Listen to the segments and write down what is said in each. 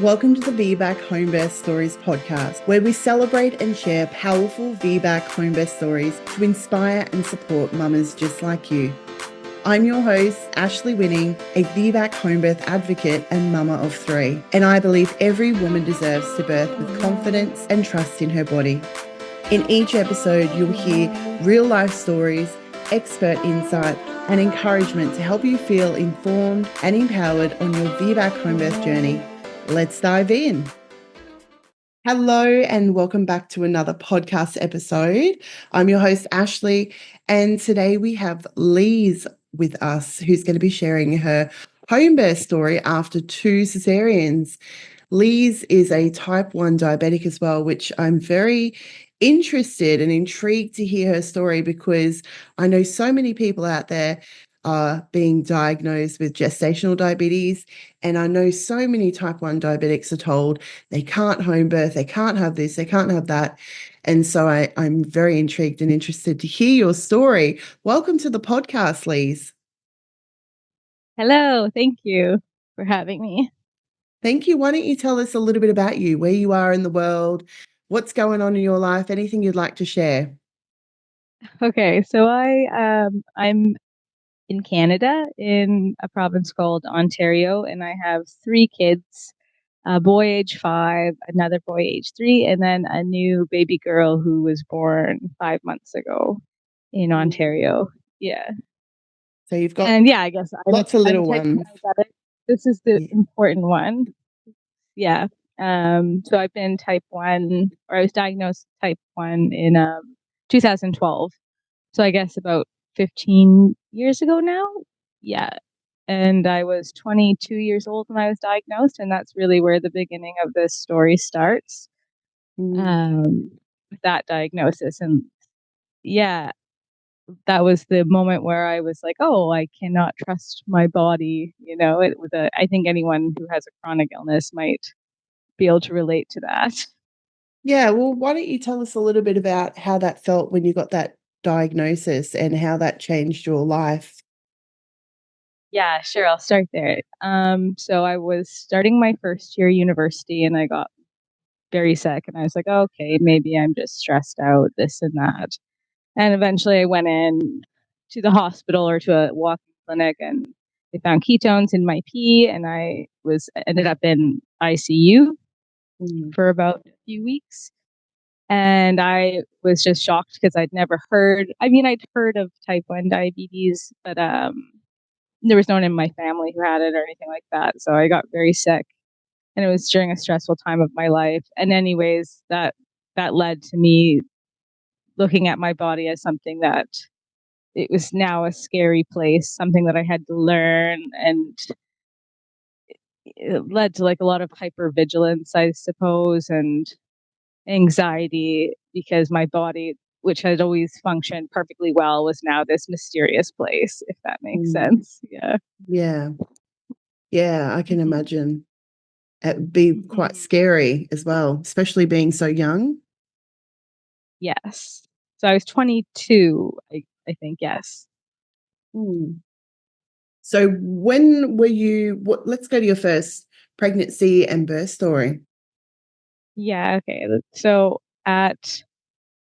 Welcome to the VBAC Homebirth Stories podcast, where we celebrate and share powerful VBAC homebirth stories to inspire and support mamas just like you. I'm your host, Ashley Winning, a VBAC homebirth advocate and mama of 3, and I believe every woman deserves to birth with confidence and trust in her body. In each episode, you'll hear real-life stories, expert insight, and encouragement to help you feel informed and empowered on your VBAC homebirth journey. Let's dive in. Hello and welcome back to another podcast episode. I'm your host, Ashley, and today we have Lise with us, who's going to be sharing her home birth story after 2 cesareans. Lise is a type 1 diabetic as well, which I'm very interested and intrigued to hear her story because I know so many people out there are being diagnosed with gestational diabetes. And I know so many type 1 diabetics are told they can't home birth, they can't have this, they can't have that. And so I'm very intrigued and interested to hear your story. Welcome to the podcast, Lise. Hello, thank you for having me. Thank you. Why don't you tell us a little bit about you, where you are in the world, what's going on in your life, anything you'd like to share? Okay, so I'm in Canada in a province called Ontario, and I have 3 kids, a boy age 5, another boy age 3, and then a new baby girl who was born 5 months ago in Ontario. Yeah. So you've got And yeah, I guess lots of I'm a little type 1 ones. diabetic. This is the Yeah. important one. Yeah. So I've been type 1, or I was diagnosed type 1 in 2012. So I guess about 15 years ago now. Yeah. And I was 22 years old when I was diagnosed. And that's really where the beginning of this story starts, with that diagnosis. And yeah, that was the moment where I was like, oh, I cannot trust my body. I think anyone who has a chronic illness might be able to relate to that. Yeah, well, why don't you tell us a little bit about how that felt when you got that diagnosis and how that changed your life? Yeah, sure. I'll start there. So I was starting my first year university and I got very sick and I was like, okay, maybe I'm just stressed out, this and that. And eventually I went in to the hospital or to a walk-in clinic and they found ketones in my pee and ended up in ICU for about a few weeks. And I was just shocked because I'd heard of type 1 diabetes, but there was no one in my family who had it or anything like that. So I got very sick and it was during a stressful time of my life. And anyways, that led to me looking at my body as something that it was now a scary place, something that I had to learn, and it led to like a lot of hypervigilance, I suppose, and anxiety because my body, which had always functioned perfectly well, was now this mysterious place, if that makes Mm. sense. Yeah. Yeah, yeah, I can Mhm. imagine. It would be quite scary as well, especially being so young. Yes. So I was 22, I think, yes. Mm. So when were let's go to your first pregnancy and birth story. Yeah, okay. So at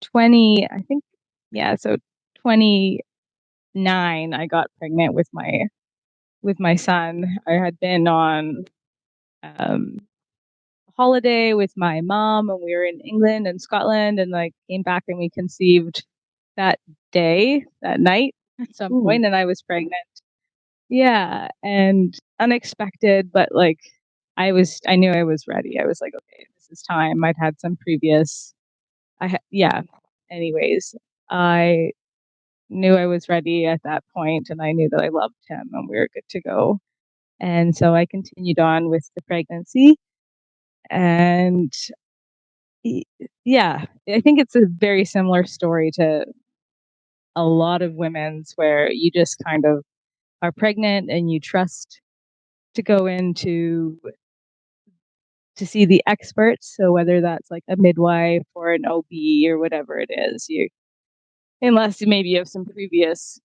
20, I think, yeah, so 29, I got pregnant with my son. I had been on um holiday with my mom and we were in England and Scotland and like came back and we conceived that that night at some point, and I was pregnant. Yeah, and unexpected, but like I knew I was ready. I was like, okay, this is time. I'd had some previous yeah. Anyways, I knew I was ready at that point and I knew that I loved him and we were good to go. And so I continued on with the pregnancy and yeah, I think it's a very similar story to a lot of women's where you just kind of are pregnant and you trust to go into to see the experts. So whether that's like a midwife or an OB or whatever it is, unless maybe you have some previous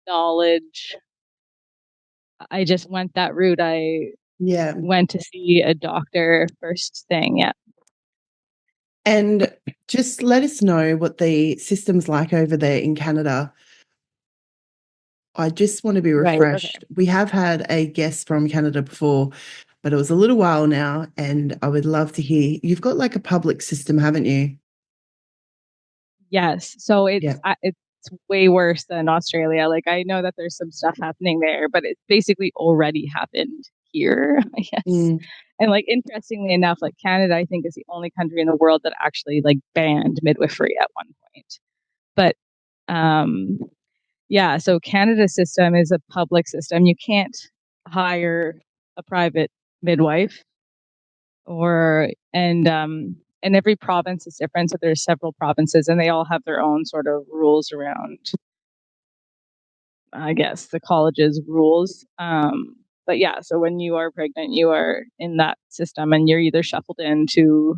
knowledge. I just went that route. Yeah. went to see a doctor first thing. Yeah. And just let us know what the system's like over there in Canada. I just want to be Right. Okay. refreshed. We have had a guest from Canada before, but it was a little while now, and I would love to hear. You've got like a public system, haven't you? Yes. So Yeah. it's way worse than Australia. Like I know that there's some stuff happening there, but it's basically already happened here, I guess. Mm. And like interestingly enough, like Canada, I think is the only country in the world that actually like banned midwifery at one point. But um yeah, so Canada's system is a public system. You can't hire a private midwife or and every province is different. So there's several provinces and they all have their own sort of rules around, I guess, the college's rules. But yeah, so when you are pregnant, you are in that system and you're either shuffled into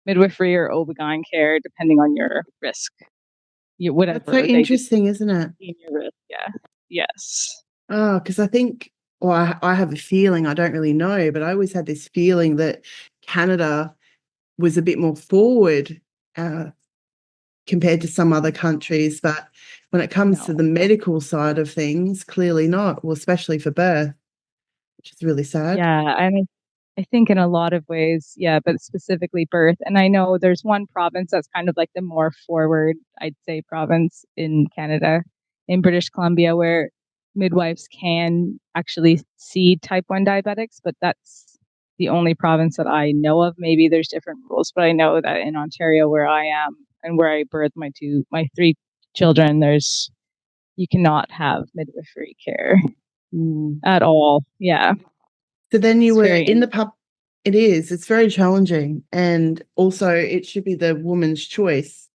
midwifery or OB-GYN care, depending on your risk. That's so Whatever they interesting, isn't it? deem your risk. Yeah. Yes. Oh, because I think, or I have a feeling, I don't really know, but I always had this feeling that Canada was a bit more forward uh, compared to some other countries. But when it comes to No. the medical side of things, clearly not. Well, especially for birth, which is really sad. Yeah. And I think in a lot of ways, yeah, but specifically birth. And I know there's one province that's kind of like the more forward, I'd say, province in Canada, in British Columbia, where midwives can actually see type 1 diabetics, but that's the only province that I know of. Maybe there's different rules, but I know that in Ontario, where I am and where I birthed my three children, you cannot have midwifery care Mm. at all. Yeah, So then you it's were very in the interesting. pub. It is. It's very challenging. And also, it should be the woman's choice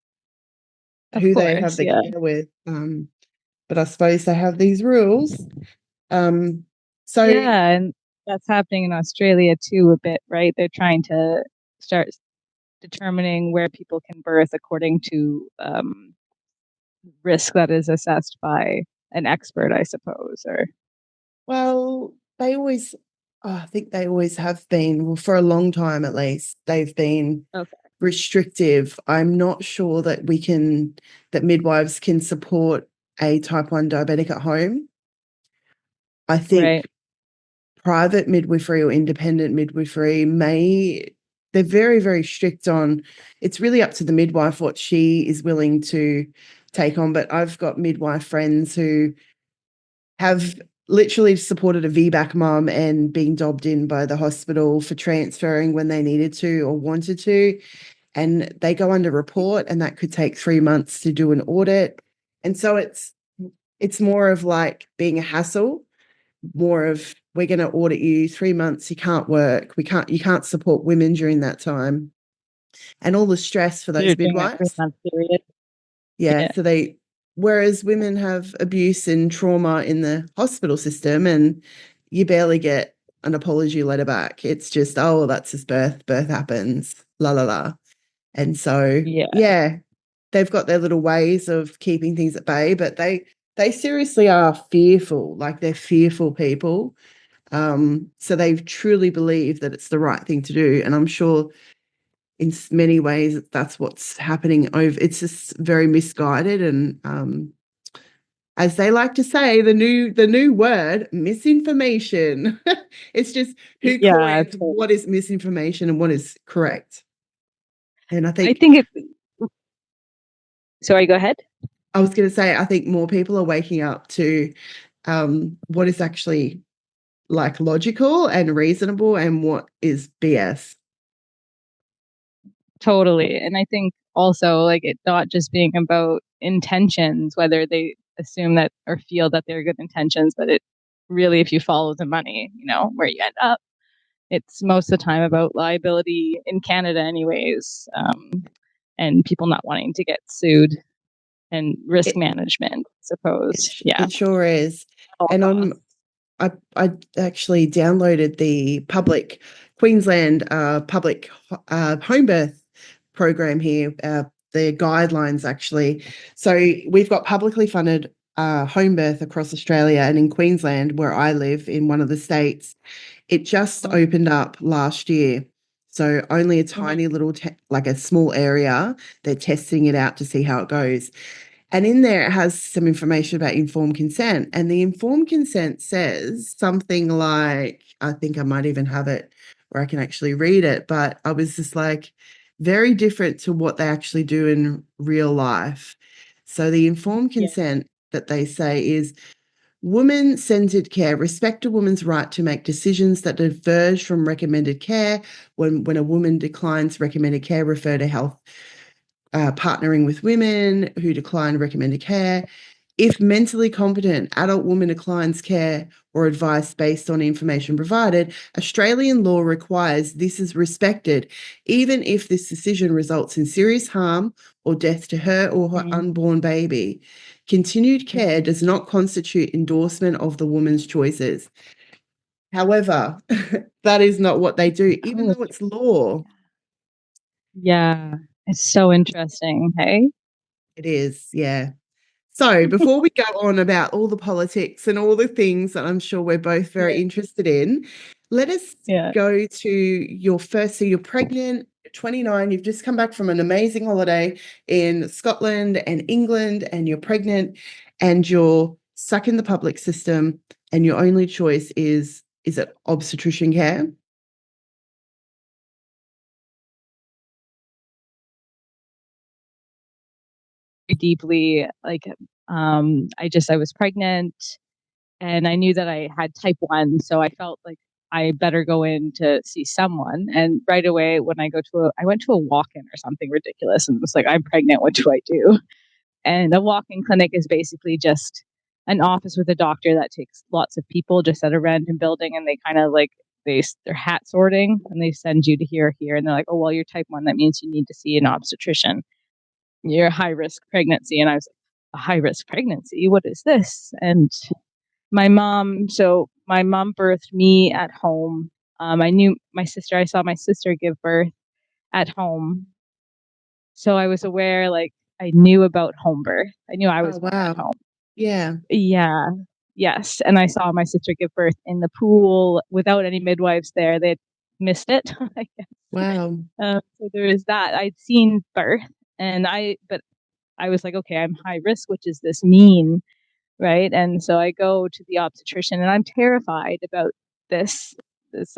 Of who they have course, the yeah. care with. But I suppose they have these rules. Um, so, Yeah, and that's happening in Australia too a bit, right? They're trying to start determining where people can birth according to risk that is assessed by an expert, I suppose. Or well, they always, I think they always have been, well, for a long time at least, they've been okay, restrictive. I'm not sure that midwives can support a type 1 diabetic at home. I right, think private midwifery or independent midwifery they're very, very strict on, it's really up to the midwife what she is willing to take on. But I've got midwife friends who have literally supported a VBAC mum and being dobbed in by the hospital for transferring when they needed to or wanted to. And they go under report, and that could take 3 months to do an audit. And so it's more of like being a hassle, more of, we're going to audit you 3 months, you can't work, you can't support women during that time, and all the stress for so you're those doing a three midwives. month period. Yeah, Yeah, whereas women have abuse and trauma in the hospital system, and you barely get an apology letter back. It's just, oh, well, that's his birth happens, la la la. And so, yeah, yeah, they've got their little ways of keeping things at bay, but they seriously are fearful, like they're fearful people. So they truly believe that it's the right thing to do. And I'm sure in many ways that's what's happening over. It's just very misguided, and as they like to say, the new word, misinformation. It's just who yeah. coined what is misinformation and what is correct. And I think it. Sorry, go ahead. I was going to say, I think more people are waking up to what is actually like logical and reasonable and what is BS. Totally. And I think also like it not just being about intentions, whether they assume that or feel that they're good intentions, but it really, if you follow the money, where you end up, it's most of the time about liability in Canada, anyways, and people not wanting to get sued and risk It management, I suppose. Yeah. it sure is. All And costs. I actually downloaded the public Queensland public home birth program here, the guidelines actually. So we've got publicly funded home birth across Australia, and in Queensland, where I live in one of the states, It just opened up last year. So only a Mhm. tiny little, like a small area, they're testing it out to see how it goes. And in there, it has some information about informed consent. And the informed consent says something like, I think I might even have it where I can actually read it, but I was just like, very different to what they actually do in real life. So the informed Yeah. consent that they say is woman-centered care, respect a woman's right to make decisions that diverge from recommended care. When a woman declines recommended care, refer to health partnering with women who decline recommended care. If mentally competent adult woman declines care or advice based on information provided, Australian law requires this is respected, even if this decision results in serious harm or death to her or her unborn baby. Continued care does not constitute endorsement of the woman's choices. However, that is not what they do, even Oh, though it's law. yeah. It's so interesting. Hey. It is, yeah. So before we go on about all the politics and all the things that I'm sure we're both very Yeah. interested in, let us Yeah. go to your first. So you're pregnant, 29, you've just come back from an amazing holiday in Scotland and England, and you're pregnant and you're stuck in the public system, and your only choice is it obstetrician care? Deeply like I was pregnant and I knew that I had type 1, so I felt like I better go in to see someone. And right away when I went to a walk-in or something ridiculous and was like, I'm pregnant, what do I do? And a walk-in clinic is basically just an office with a doctor that takes lots of people just at a random building, and they kind of like they're hat sorting and they send you to here, and they're like, oh well, you're type 1, that means you need to see an obstetrician. You're a high risk pregnancy. And I was like, a high risk pregnancy? What is this? And my mom birthed me at home. I saw my sister give birth at home. So I was aware, like, I knew about home birth. I knew I Oh, was born at wow. home. Yeah. Yeah. Yes. And I saw my sister give birth in the pool without any midwives there. They had missed it, I guess. Wow. So there is that. I'd seen birth, but I was like, okay, I'm high risk. What does this mean? Right. And so I go to the obstetrician and I'm terrified about this, this,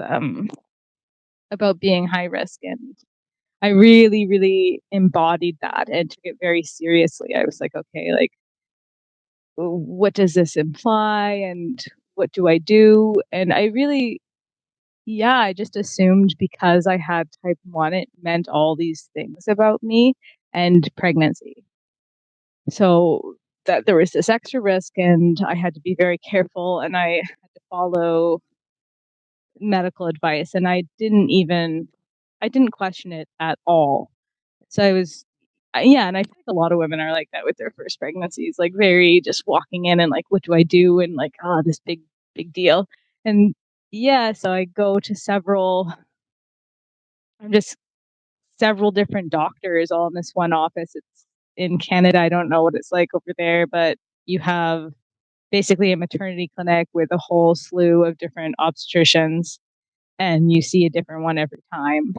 about being high risk. And I really, really embodied that and took it very seriously. I was like, okay, like, what does this imply? And what do I do? And I just assumed because I had type 1, it meant all these things about me and pregnancy. So that there was this extra risk and I had to be very careful and I had to follow medical advice, and I didn't question it at all. So yeah, and I think a lot of women are like that with their first pregnancies, like very just walking in and like, what do I do? And like, oh, this big deal. And yeah, so I go to I'm just several different doctors all in this one office. It's in Canada. I don't know what it's like over there, but you have basically a maternity clinic with a whole slew of different obstetricians, and you see a different one every time,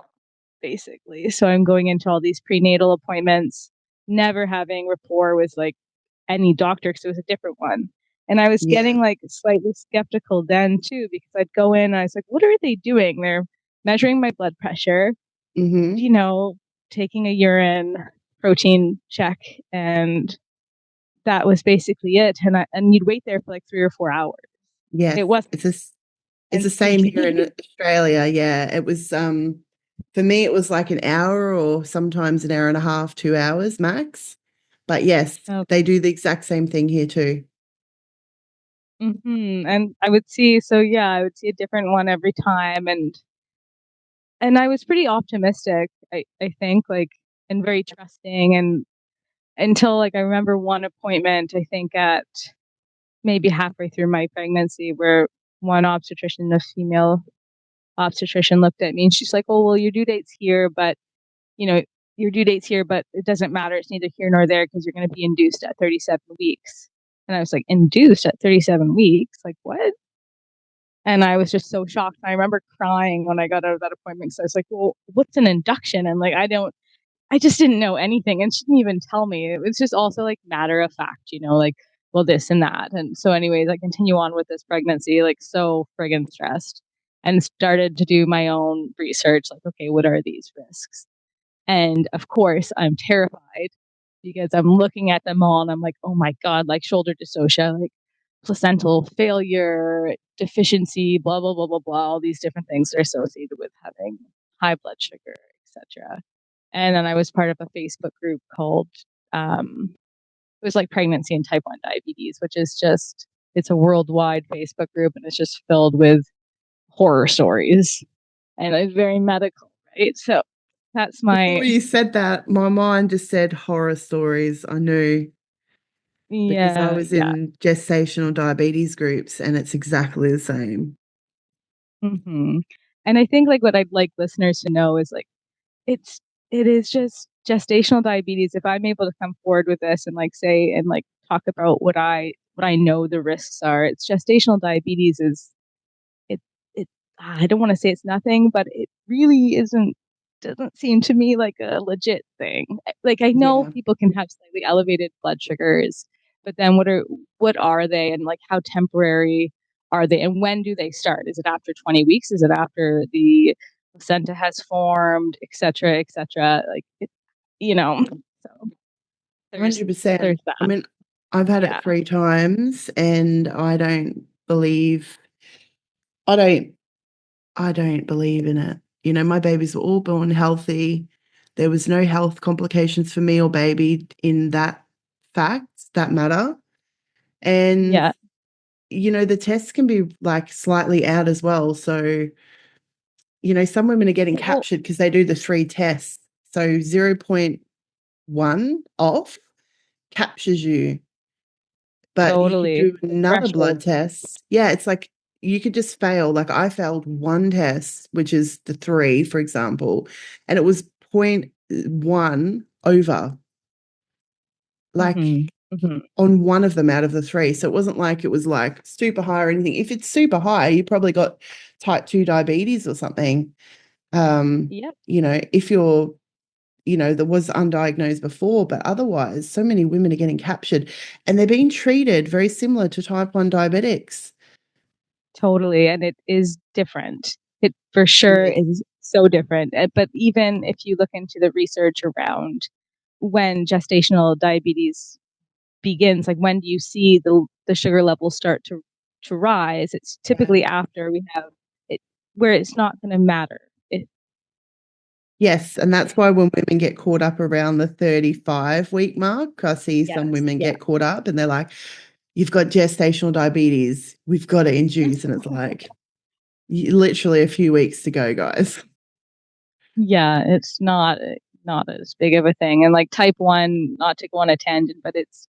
basically. So I'm going into all these prenatal appointments, never having rapport with like any doctor because it was a different one. And I was Yeah. getting like slightly skeptical then too, because I'd go in and I was like, what are they doing? They're measuring my blood pressure, Mm-hmm. you know, taking a urine protein check, and that was basically it. And you'd wait there for like 3 or 4 hours. Yes. It wasn't It's meant the to same here in be. Australia. Yeah. It was for me it was like an hour or sometimes an hour and a half, 2 hours max. But yes, they do the exact same thing here too. And I would see a different one every time, and I was pretty optimistic, I think, like, and very trusting, and until like I remember one appointment, I think at maybe halfway through my pregnancy, where one obstetrician, a female obstetrician, looked at me and she's like, "Oh, well, you know, your due date's here, but it doesn't matter. It's neither here nor there because you're going to be induced at 37 weeks." And I was like, "Induced at 37 weeks? Like what?" And I was just so shocked. I remember crying when I got out of that appointment. So I was like, well, what's an induction? And like, I just didn't know anything, and she didn't even tell me. It was just also like matter of fact, like, well, this and that. And so, anyways, I continue on with this pregnancy, like so friggin' stressed, and started to do my own research. Like, okay, what are these risks? And of course, I'm terrified because I'm looking at them all and I'm like, oh my God, like shoulder dystocia, like placental failure, deficiency, blah, blah, blah, blah, blah, all these different things are associated with having high blood sugar, etc. And then I was part of a Facebook group called, it was like pregnancy and type 1 diabetes, which is just, it's a worldwide Facebook group and it's just filled with horror stories. And it's very medical, right? So that's Before my, you said that, my mind just said horror stories. I knew because I was yeah. in gestational diabetes groups and it's exactly the same. hmm And I think like what I'd like listeners to know is like, it's, it is just gestational diabetes. If I'm able to come forward with this and like say, and like talk about what I know the risks are, it's gestational diabetes is it it I don't want to say it's nothing, but it really isn't doesn't seem to me like a legit thing. Like I know Yeah. people can have slightly elevated blood sugars, but then what are they and like how temporary are they and when do they start? Is it after 20 weeks? Is it after the placenta has formed, et cetera, et cetera? Like so there's 100%. there's I that. mean, I've had Yeah. it 3 times and believe I don't I don't believe in it. My babies were all born healthy. There was no health complications for me or baby in that matter. And, Yeah. the tests can be like slightly out as well. So, some women are getting Well, captured because they do the 3 tests. So 0.1 off captures you. But you could totally. do The another blood threshold. test. Yeah, it's like you could just fail. Like I failed one test, which is the 3, for example, and it was point 1 over, like hmm hmm on one of them out of the 3. So it wasn't like it was like super high or anything. If it's super high, you probably got type 2 diabetes or something. Yep. If you're that was undiagnosed before, but otherwise, so many women are getting captured and they're being treated very similar to type 1 diabetics. Totally. And it is different. It for sure Really? is so different. But even if you look into the research around when gestational diabetes begins, like when do you see the sugar levels start to rise? It's Yeah. typically after we have it where it's not going to matter. Yes, and that's why when women get caught up around the 35-week mark, I see some Yes. women Yeah. get caught up and they're like, "You've got gestational diabetes. We've got to induce." And it's like, literally a few weeks to go, guys. Yeah, it's not as big of a thing. And like type 1, not to go on a tangent, but it's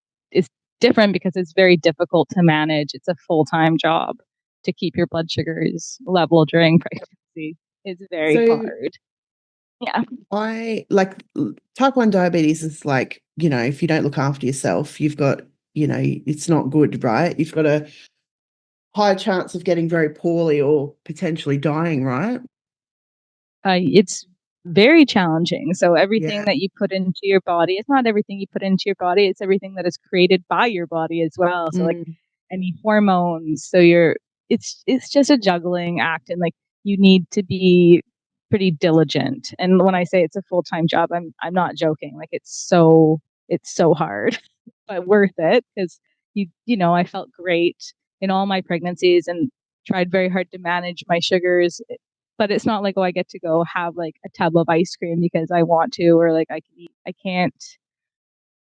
different because it's very difficult to manage. It's a full-time job to keep your blood sugars level during pregnancy. It's very So hard. Yeah. I like type 1 diabetes is like, if you don't look after yourself, you've got, it's not good, right? You've got a high chance of getting very poorly or potentially dying, right? It's very challenging. So everything Yeah. that you put into your body, it's not everything you put into your body, it's everything that is created by your body as well. So like Mm, any hormones. So it's just a juggling act and like you need to be pretty diligent. And when I say it's a full-time job, I'm not joking. Like it's so hard, but worth it because I felt great in all my pregnancies and tried very hard to manage my sugars, but it's not like, oh, I get to go have like a tub of ice cream because I want to, or like I can eat. I can't.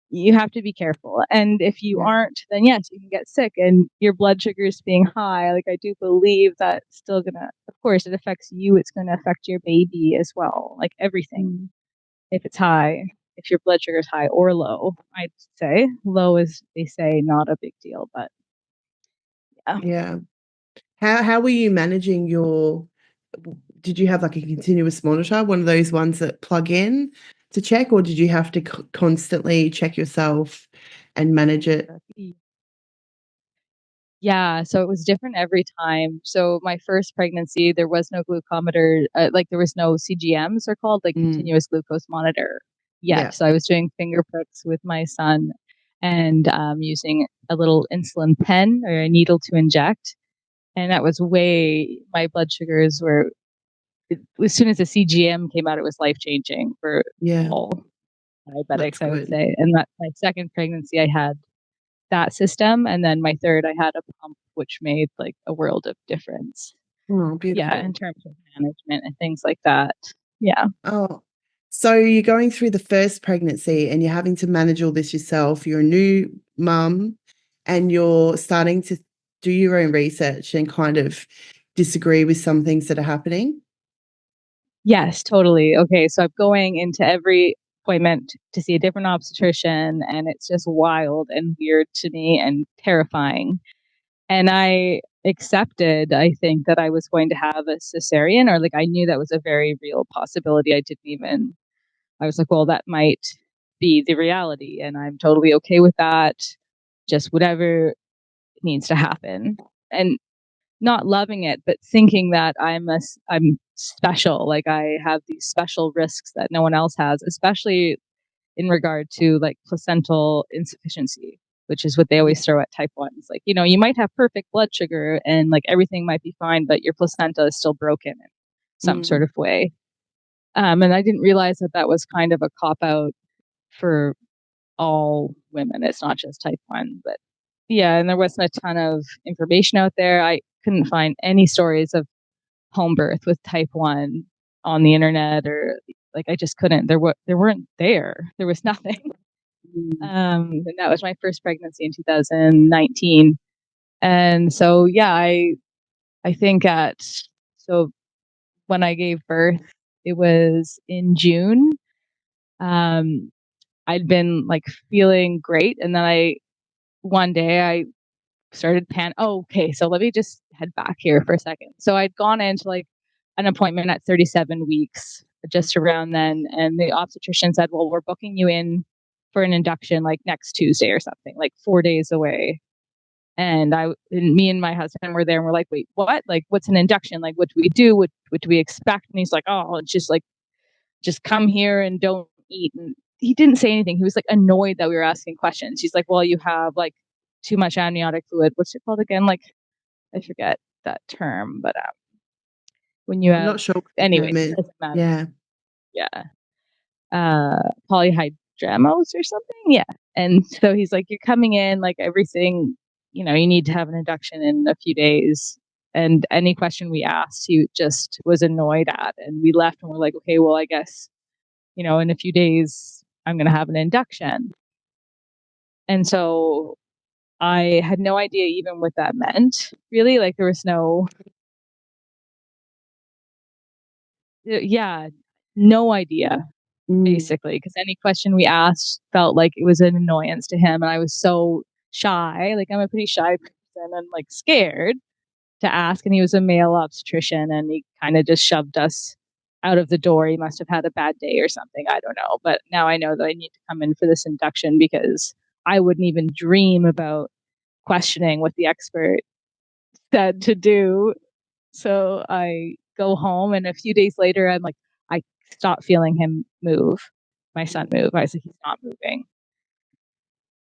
You have to be careful. And if you yeah. aren't, then yes, you can get sick and your blood sugars being high. Like I do believe that still gonna, of course, it affects you. It's going to affect your baby as well. Like everything. Mm, If it's high, if your blood sugar is high or low, I'd say low is, they say, not a big deal, but yeah. yeah. How were you managing did you have like a continuous monitor, one of those ones that plug in to check, or did you have to constantly check yourself and manage it? Yeah, so it was different every time. So my first pregnancy, there was no glucometer, like there was no CGMs, they're called, like Mm. continuous glucose monitor Yeah. yet. So I was doing finger pricks with my son and using a little insulin pen or a needle to inject. And that was my blood sugars were, as soon as the CGM came out, it was life changing for Yeah. all That's diabetics, I would good. say. And that my second pregnancy, I had that system. And then my third, I had a pump, which made like a world of difference. Oh, Yeah, in beautiful. terms of management and things like that. Yeah. Oh, so you're going through the first pregnancy and you're having to manage all this yourself. You're a new mum and you're starting to do your own research and kind of disagree with some things that are happening. Yes, totally. Okay, so I'm going into every appointment to see a different obstetrician, and it's just wild and weird to me and terrifying. And I accepted, I think, that I was going to have a cesarean, or like I knew that was a very real possibility. I was like, well, that might be the reality, and I'm totally okay with that. Just whatever needs to happen. And not loving it, but thinking that I'm special, like I have these special risks that no one else has, especially in regard to like placental insufficiency, which is what they always throw at type 1s. Like, you might have perfect blood sugar and like everything might be fine, but your placenta is still broken in some sort Mm, of way. And I didn't realize that that was kind of a cop out for all women. It's not just type 1, but yeah, and there wasn't a ton of information out there. I couldn't find any stories of home birth with type 1 on the internet, or like I just couldn't. There weren't there. There was nothing. mm, And that was my first pregnancy in 2019. And so yeah, I think at so when I gave birth, it was in June. Um I'd been like feeling great, and then I one day I started oh, okay, so let me just head back here for a second. So I'd gone into like an appointment at 37 weeks just around then, and the obstetrician said, well, we're booking you in for an induction like next Tuesday or something, like 4 days away. And me and my husband were there, and we're like, wait, what? Like, what's an induction? Like, what do we do? What do we expect? And he's like, oh, it's just like, just come here and don't eat. And he didn't say anything. He was like annoyed that we were asking questions. He's like, well, you have like too much amniotic fluid. What's it called again? Like, I forget that term, but when you I'm have, not sure what the anyway, term it is. doesn't matter. Yeah. Yeah. Polyhydramose or something. Yeah. And so he's like, you're coming in, like everything, you need to have an induction in a few days. And any question we asked, he just was annoyed at. And we left and we're like, okay, well, I guess, in a few days, I'm going to have an induction. And so I had no idea even what that meant, really. Like, there was yeah, no idea, Mm, basically, because any question we asked felt like it was an annoyance to him. And I was so shy. Like, I'm a pretty shy person and like scared to ask. And he was a male obstetrician, and he kind of just shoved us out of the door. He must have had a bad day or something. I don't know. But now I know that I need to come in for this induction, because I wouldn't even dream about questioning what the expert said to do. So I go home, and a few days later, I'm like, I stopped feeling him move, my son move. I was like, he's not moving.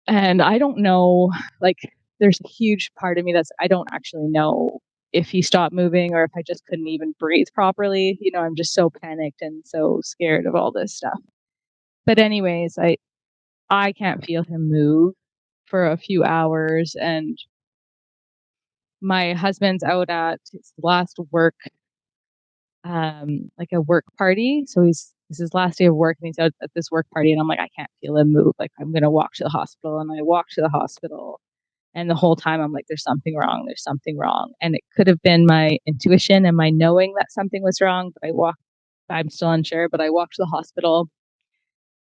And I don't know, like, there's a huge part of me I don't actually know if he stopped moving or if I just couldn't even breathe properly. I'm just so panicked and so scared of all this stuff. But anyways, I can't feel him move for a few hours, and my husband's out at his last work, like a work party. So this is his last day of work, and he's out at this work party, and I'm like, I can't feel him move. Like, I'm gonna walk to the hospital. And I walk to the hospital, and the whole time I'm like, there's something wrong, there's something wrong. And it could have been my intuition and my knowing that something was wrong, but I'm still unsure, but I walk to the hospital,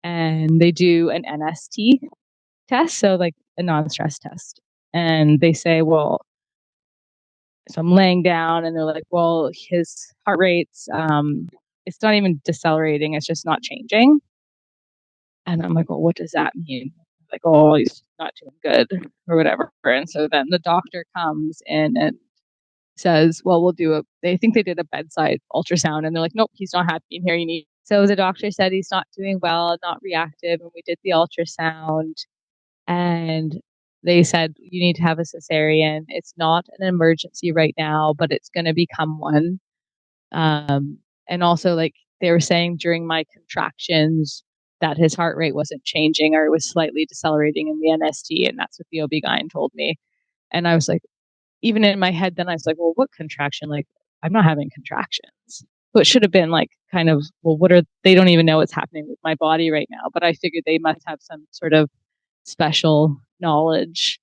and they do an NST test, so like a non-stress test. And they say, well, so I'm laying down, and they're like, well, his heart rate's it's not even decelerating, it's just not changing. And I'm like, well, what does that mean? like, oh, he's not doing good or whatever. And so then the doctor comes in and says, well, they think they did a bedside ultrasound, and they're like, nope, he's not happy in here. So the doctor said he's not doing well, not reactive. And we did the ultrasound, and they said, you need to have a cesarean. It's not an emergency right now, but it's going to become one. And also, like, they were saying during my contractions that his heart rate wasn't changing, or it was slightly decelerating in the NST. And that's what the OB-GYN told me. And I was like, even in my head, then I was like, well, what contraction? Like, I'm not having contractions. So it should have been like kind of, well, they don't even know what's happening with my body right now. But I figured they must have some sort of special knowledge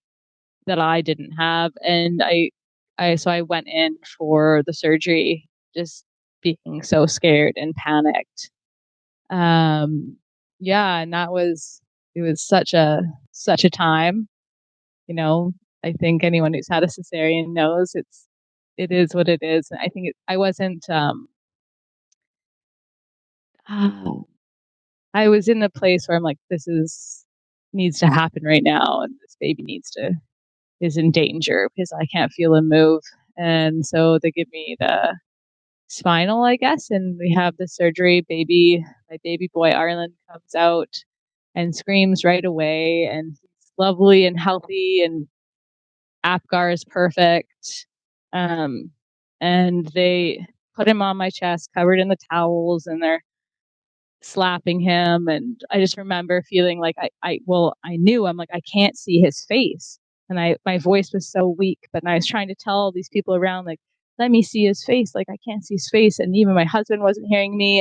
that I didn't have. And so I went in for the surgery, just being so scared and panicked. Yeah. And it was such a time, you know. I think anyone who's had a cesarean knows it is what it is. And I think I wasn't, I was in a place where I'm like, needs to happen right now. And this baby is in danger because I can't feel him move. And so they give me the spinal, I guess. And we have the surgery. My baby boy, Arlen, comes out and screams right away. And he's lovely and healthy, and Apgar is perfect. And they put him on my chest, covered in the towels, and they're slapping him. And I just remember feeling like I knew, I'm like, I can't see his face. And my voice was so weak, but I was trying to tell all these people around, like, let me see his face. Like, I can't see his face. And even my husband wasn't hearing me.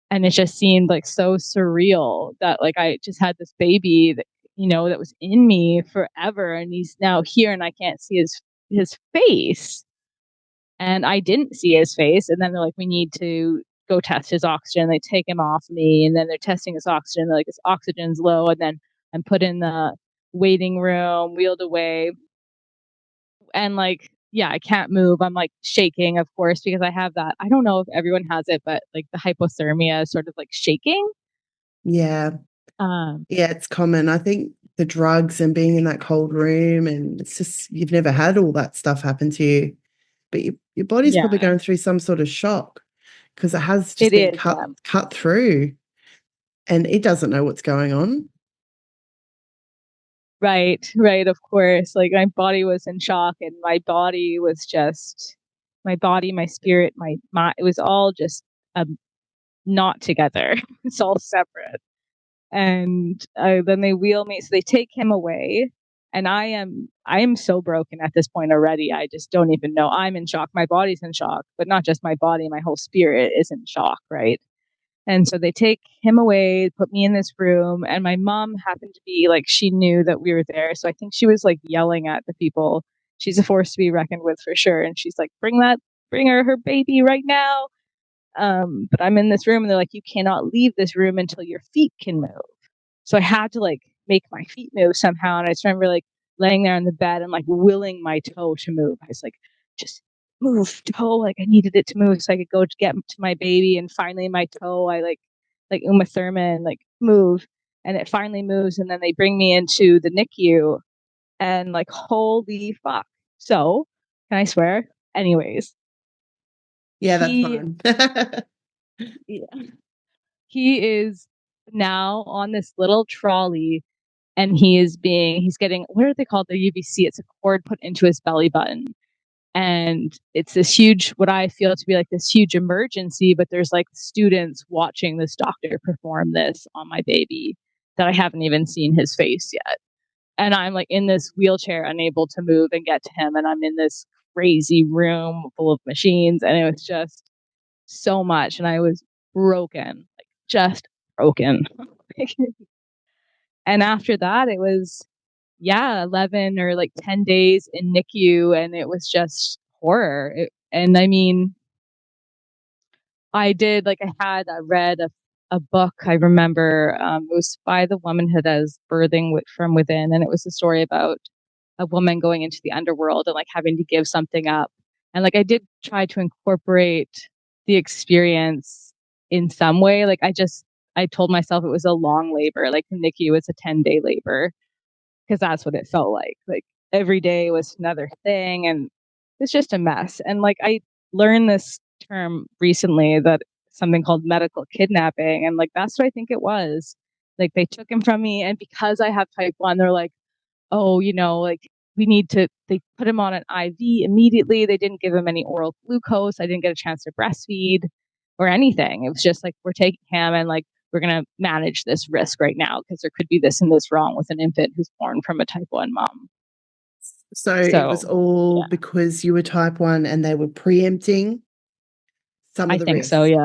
And it just seemed like so surreal that like I just had this baby that, that was in me forever, and he's now here and I can't see his face. And I didn't see his face. And then they're like, we need to go test his oxygen. They take him off me, and then they're testing his oxygen. They're like, his oxygen's low. And then I'm put in the waiting room, wheeled away. And like, yeah, I can't move. I'm like shaking, of course, because I have that. I don't know if everyone has it, but like the hypothermia, sort of like shaking. Yeah. Yeah, it's common. I think the drugs and being in that cold room, and it's just, you've never had all that stuff happen to you. But your body's probably Yeah, going through some sort of shock because it has just it been is. cut through, and it doesn't know what's going on. Right, of course. Like my body was in shock, and my body, my spirit, my mind, it was all just not together. It's all separate. And then they wheel me, so they take him away. And I am so broken at this point already. I just don't even know. I'm in shock. My body's in shock, but not just my body, my whole spirit is in shock, right? And so they take him away, put me in this room, and my mom happened to be like, she knew that we were there. So I think she was like yelling at the people. She's a force to be reckoned with for sure. And she's like, bring her baby right now. But I'm in this room, and they're like, you cannot leave this room until your feet can move. So I had to like make my feet move somehow. And I just remember like laying there on the bed and like willing my toe to move. I was like, just move toe. Like I needed it to move so I could go to get to my baby. And finally my toe, I like Uma Thurman, like move. And it finally moves. And then they bring me into the NICU, and like, holy fuck. So can I swear? Anyways, Yeah, that's he, fine. yeah, he is now on this little trolley, and he's getting, what are they called? The UVC. It's a cord put into his belly button. And it's this huge, what I feel to be like this huge emergency, but there's like students watching this doctor perform this on my baby that I haven't even seen his face yet. And I'm like in this wheelchair, unable to move and get to him. And I'm in this crazy room full of machines. And it was just so much. And I was broken, like just broken. And after that, it was, yeah, 11 or like 10 days in NICU, and it was just horror. And I mean, I read a book. I remember it was by the woman who does Birthing from Within. And it was a story about a woman going into the underworld and like having to give something up. And like I did try to incorporate the experience in some way. Like I told myself it was a long labor, like the NICU was a 10-day labor, because that's what it felt like. Like every day was another thing, and it's just a mess. And like I learned this term recently, that something called medical kidnapping, and like that's what I think it was. Like they took him from me, and because I have type 1, they're like, oh, like we need to, they put him on an IV immediately. They didn't give him any oral glucose. I didn't get a chance to breastfeed or anything. It was just like, we're taking him, and like, we're going to manage this risk right now because there could be this and this wrong with an infant who's born from a type 1 mom. So it was So, all yeah, because you were type 1 and they were preempting some of I the think so. risks.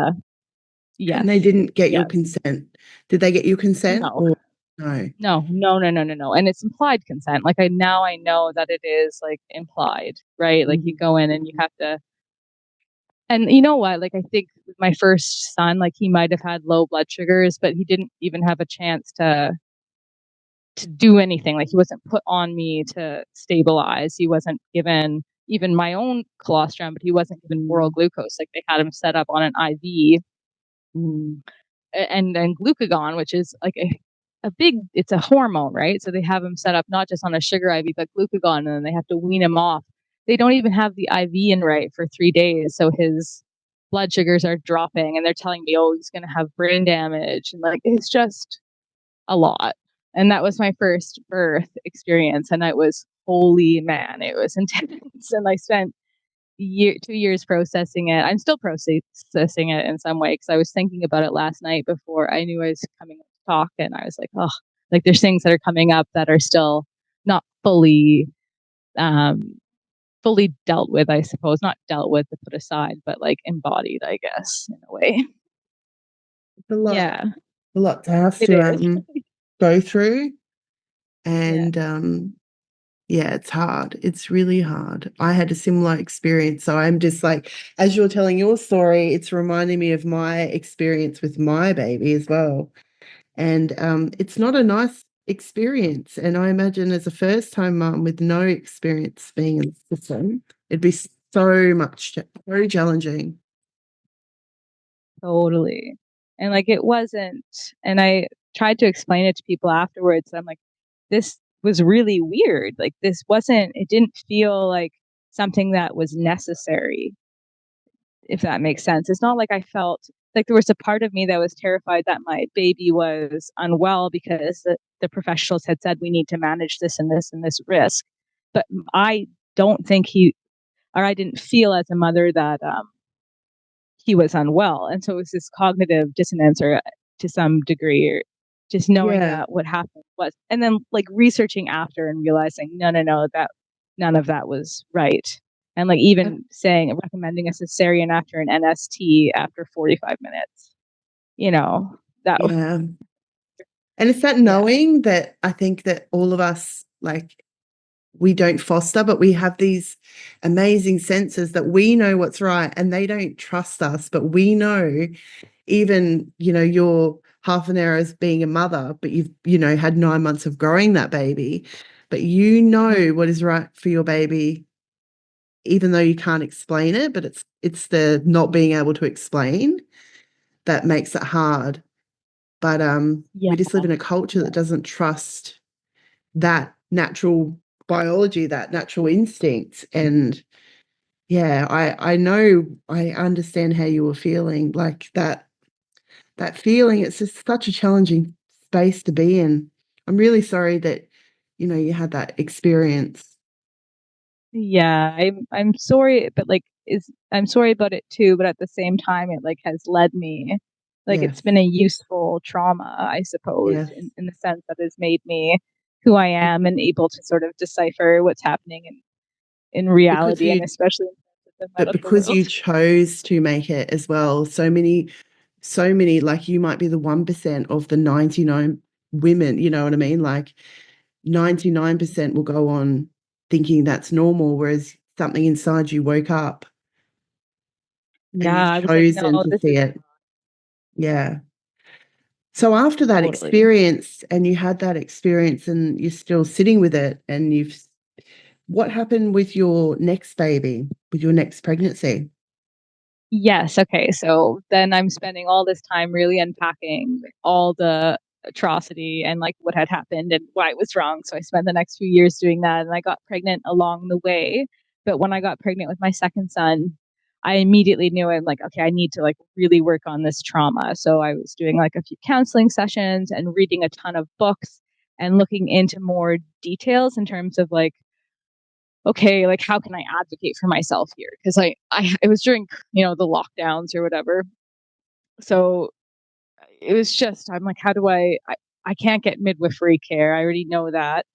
Yeah. And they Yes. didn't get your Yes. consent. Did they get your consent No. or no? No, no, no, no, no, no. And it's implied consent. Like I know that it is like implied, right? Like you Mhm. go in and you have to. And you know what? Like, I think with my first son, like he might have had low blood sugars, but he didn't even have a chance to do anything. Like he wasn't put on me to stabilize. He wasn't given even my own colostrum, but he wasn't given oral glucose. Like they had him set up on an IV, Mm. and then glucagon, which is like a big, it's a hormone, right? So they have him set up not just on a sugar IV, but glucagon, and then they have to wean him off. They don't even have the IV in right for 3 days. So his blood sugars are dropping, and they're telling me, oh, he's going to have brain damage. And like, it's just a lot. And that was my first birth experience. And it was, holy man, it was intense. And I spent 2 years processing it. I'm still processing it in some way, because I was thinking about it last night before I knew I was coming to talk, and I was like, oh, like there's things that are coming up that are still not um, fully dealt with, I suppose. Not dealt with to put aside, but like embodied, I guess, in a way. It's Yeah, a lot to have it to is. go through. Yeah. And yeah, it's hard. It's really hard. I had a similar experience. So I'm just like, as you're telling your story, it's reminding me of my experience with my baby as well. And it's not a nice experience. And I imagine as a first time mum with no experience being in the system, it'd be very challenging. Totally. And like it wasn't, and I tried to explain it to people afterwards. I'm like, this was really weird. Like this wasn't, it didn't feel like something that was necessary, if that makes sense. It's not like I felt like there was a part of me that was terrified that my baby was unwell, because the professionals had said we need to manage this and this and this risk. But I don't think or I didn't feel as a mother that he was unwell. And so it was this cognitive dissonance, or to some degree, or just knowing Yeah. that what happened was, and then like researching after and realizing, no, no, no, that none of that was right. And like even saying, recommending a cesarean after an NST after 45 minutes, you know, that, Yeah. And it's that yeah, knowing that I think that all of us, like, we don't foster, but we have these amazing senses that we know what's right and they don't trust us. But we know, even, you're half an hour as being a mother, but you've, had 9 months of growing that baby, but you know what is right for your baby, even though you can't explain it, but it's the not being able to explain that makes it hard. But yeah, we just live in a culture that doesn't trust that natural biology, that natural instinct. And yeah, I know, I understand how you were feeling, like that feeling. It's just such a challenging space to be in. I'm really sorry that, you had that experience. yeah. I'm sorry, but like, is I'm sorry about it too. But at the same time, it like has led me, like it's Yes, been a useful trauma, I suppose, yes. in the sense that has made me who I am, and able to sort of decipher what's happening in Because reality, and you, especially in the but medical because world. you chose to make it as well, so many, like you might be the 1% of the 99 women, you know what I mean? Like 99% will go on thinking that's normal, whereas something inside you woke up and Yeah, you've I was like, chosen no, to this see is it. Yeah. So after that totally. experience, and you had that experience and you're still sitting with it, and what happened with your next baby, with your next pregnancy? Yes. Okay. So then I'm spending all this time really unpacking all the atrocity and like what had happened and why it was wrong. So I spent the next few years doing that, and I got pregnant along the way. But when I got pregnant with my second son, I immediately knew I'm like, okay, I need to like really work on this trauma. So I was doing like a few counseling sessions and reading a ton of books and looking into more details in terms of like, okay, like how can I advocate for myself here? Because I it was during the lockdowns or whatever, so it was just I'm like, how do I can't get midwifery care. I already know that.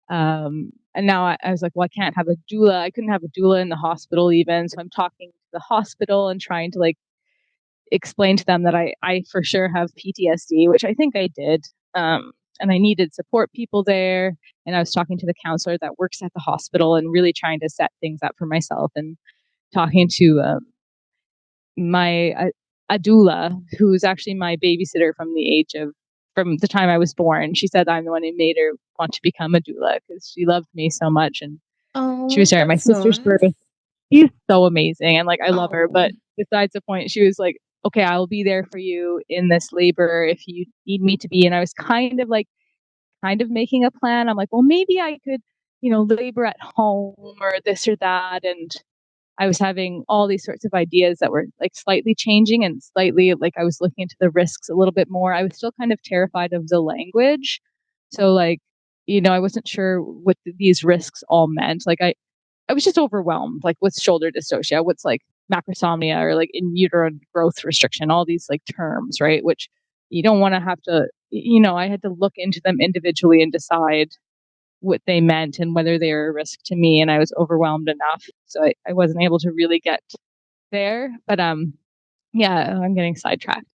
And now I was like, well, I can't have a doula. I couldn't have a doula in the hospital even. So I'm talking to the hospital and trying to like explain to them that I for sure have PTSD, which I think I did. And I needed support people there. And I was talking to the counselor that works at the hospital and really trying to set things up for myself and talking to my a doula who's actually my babysitter from the time I was born. She said I'm the one who made her want to become a doula because she loved me so much, and she was Oh, there at my that's sister's birth. nice. She's so amazing, and like I love her. Oh. But besides the point, she was like, "Okay, I will be there for you in this labor if you need me to be." And I was kind of making a plan. I'm like, well, maybe I could, labor at home or this or that, and I was having all these sorts of ideas that were like slightly changing and slightly like I was looking into the risks a little bit more. I was still kind of terrified of the language. So like, I wasn't sure what these risks all meant. Like I was just overwhelmed, like with shoulder dystocia, what's like macrosomnia or like in utero growth restriction, all these like terms, right? Which you don't want to have to, I had to look into them individually and decide what they meant and whether they were a risk to me. And I was overwhelmed enough. So I wasn't able to really get there. But yeah, I'm getting sidetracked.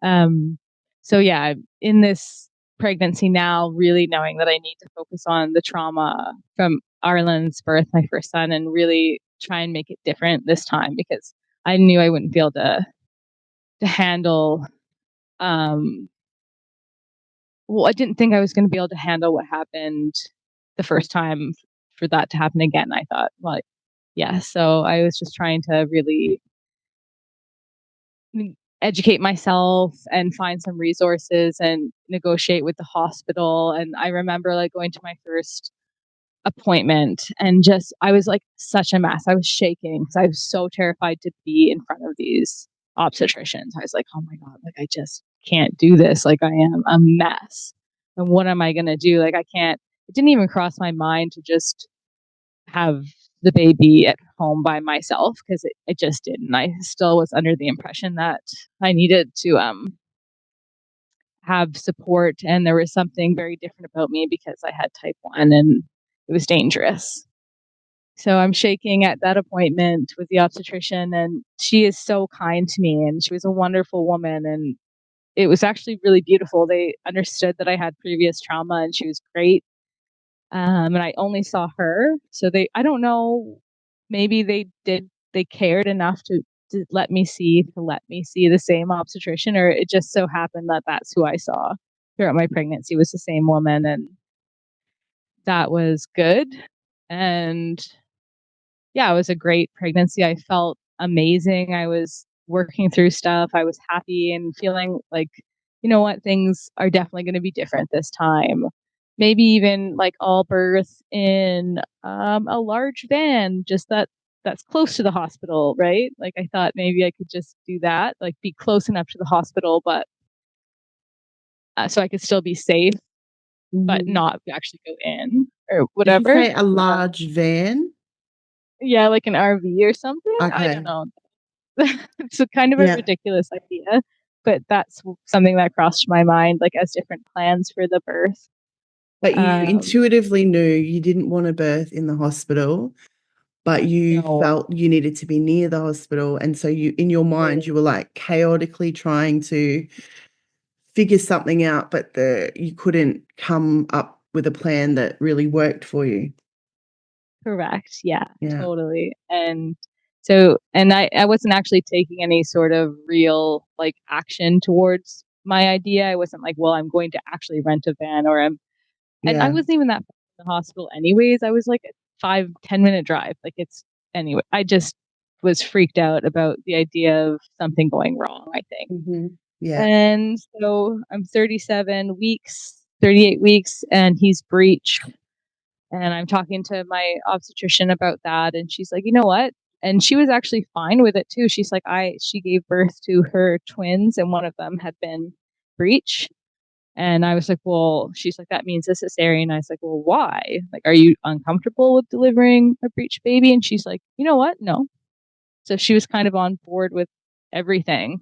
Um, so yeah, in this pregnancy now, really knowing that I need to focus on the trauma from Arlen's birth, my first son, and really try and make it different this time because I knew I wouldn't be able to handle well, I didn't think I was going to be able to handle what happened the first time for that to happen again. I thought, well, yeah. So I was just trying to really educate myself and find some resources and negotiate with the hospital. And I remember like going to my first appointment and just I was like such a mess. I was shaking because I was so terrified to be in front of these obstetricians. I was like, oh my God, like I just can't do this. Like I am a mess. And what am I gonna do? Like I can't it didn't even cross my mind to just have the baby at home by myself because it just didn't. I still was under the impression that I needed to have support and there was something very different about me because I had type 1 and it was dangerous. So I'm shaking at that appointment with the obstetrician, and she is so kind to me, and she was a wonderful woman, and it was actually really beautiful. They understood that I had previous trauma, and she was great. And I only saw her, so I don't know, maybe they cared enough to let me see the same obstetrician, or it just so happened that that's who I saw throughout my pregnancy was the same woman, and that was good. And yeah, it was a great pregnancy. I felt amazing. I was working through stuff. I was happy and feeling like, you know what, things are definitely going to be different this time. Maybe even like all birth in a large van, just that's close to the hospital, right? Like I thought maybe I could just do that, like be close enough to the hospital, but so I could still be safe, but Mhm. not actually go in or Did you whatever. say a large van? Yeah, like an RV or something. I don't Okay. know. It's a kind of a Yeah. ridiculous idea, but that's something that crossed my mind, like as different plans for the birth. But you Um, intuitively knew you didn't want to birth in the hospital, but you no, felt you needed to be near the hospital. And so you, in your mind, you were like chaotically trying to figure something out, but you couldn't come up with a plan that really worked for you. correct. Yeah, Yeah. totally. And so, and I wasn't actually taking any sort of real like action towards my idea. I wasn't like, well, I'm going to actually rent a van and I Yeah. wasn't even that far from the hospital anyways. I was like a 5-10 minute drive. Like it's anyway, I just was freaked out about the idea of something going wrong, I think. Mm-hmm. Yeah. And so I'm 37 weeks, 38 weeks, and he's breech. And I'm talking to my obstetrician about that. And she's like, you know what? And she was actually fine with it too. She's like, she gave birth to her twins, and one of them had been breech. And I was like, well, she's like, that means a cesarean. I was like, well, why? Like, are you uncomfortable with delivering a breech baby? And she's like, you know what? No. So she was kind of on board with everything.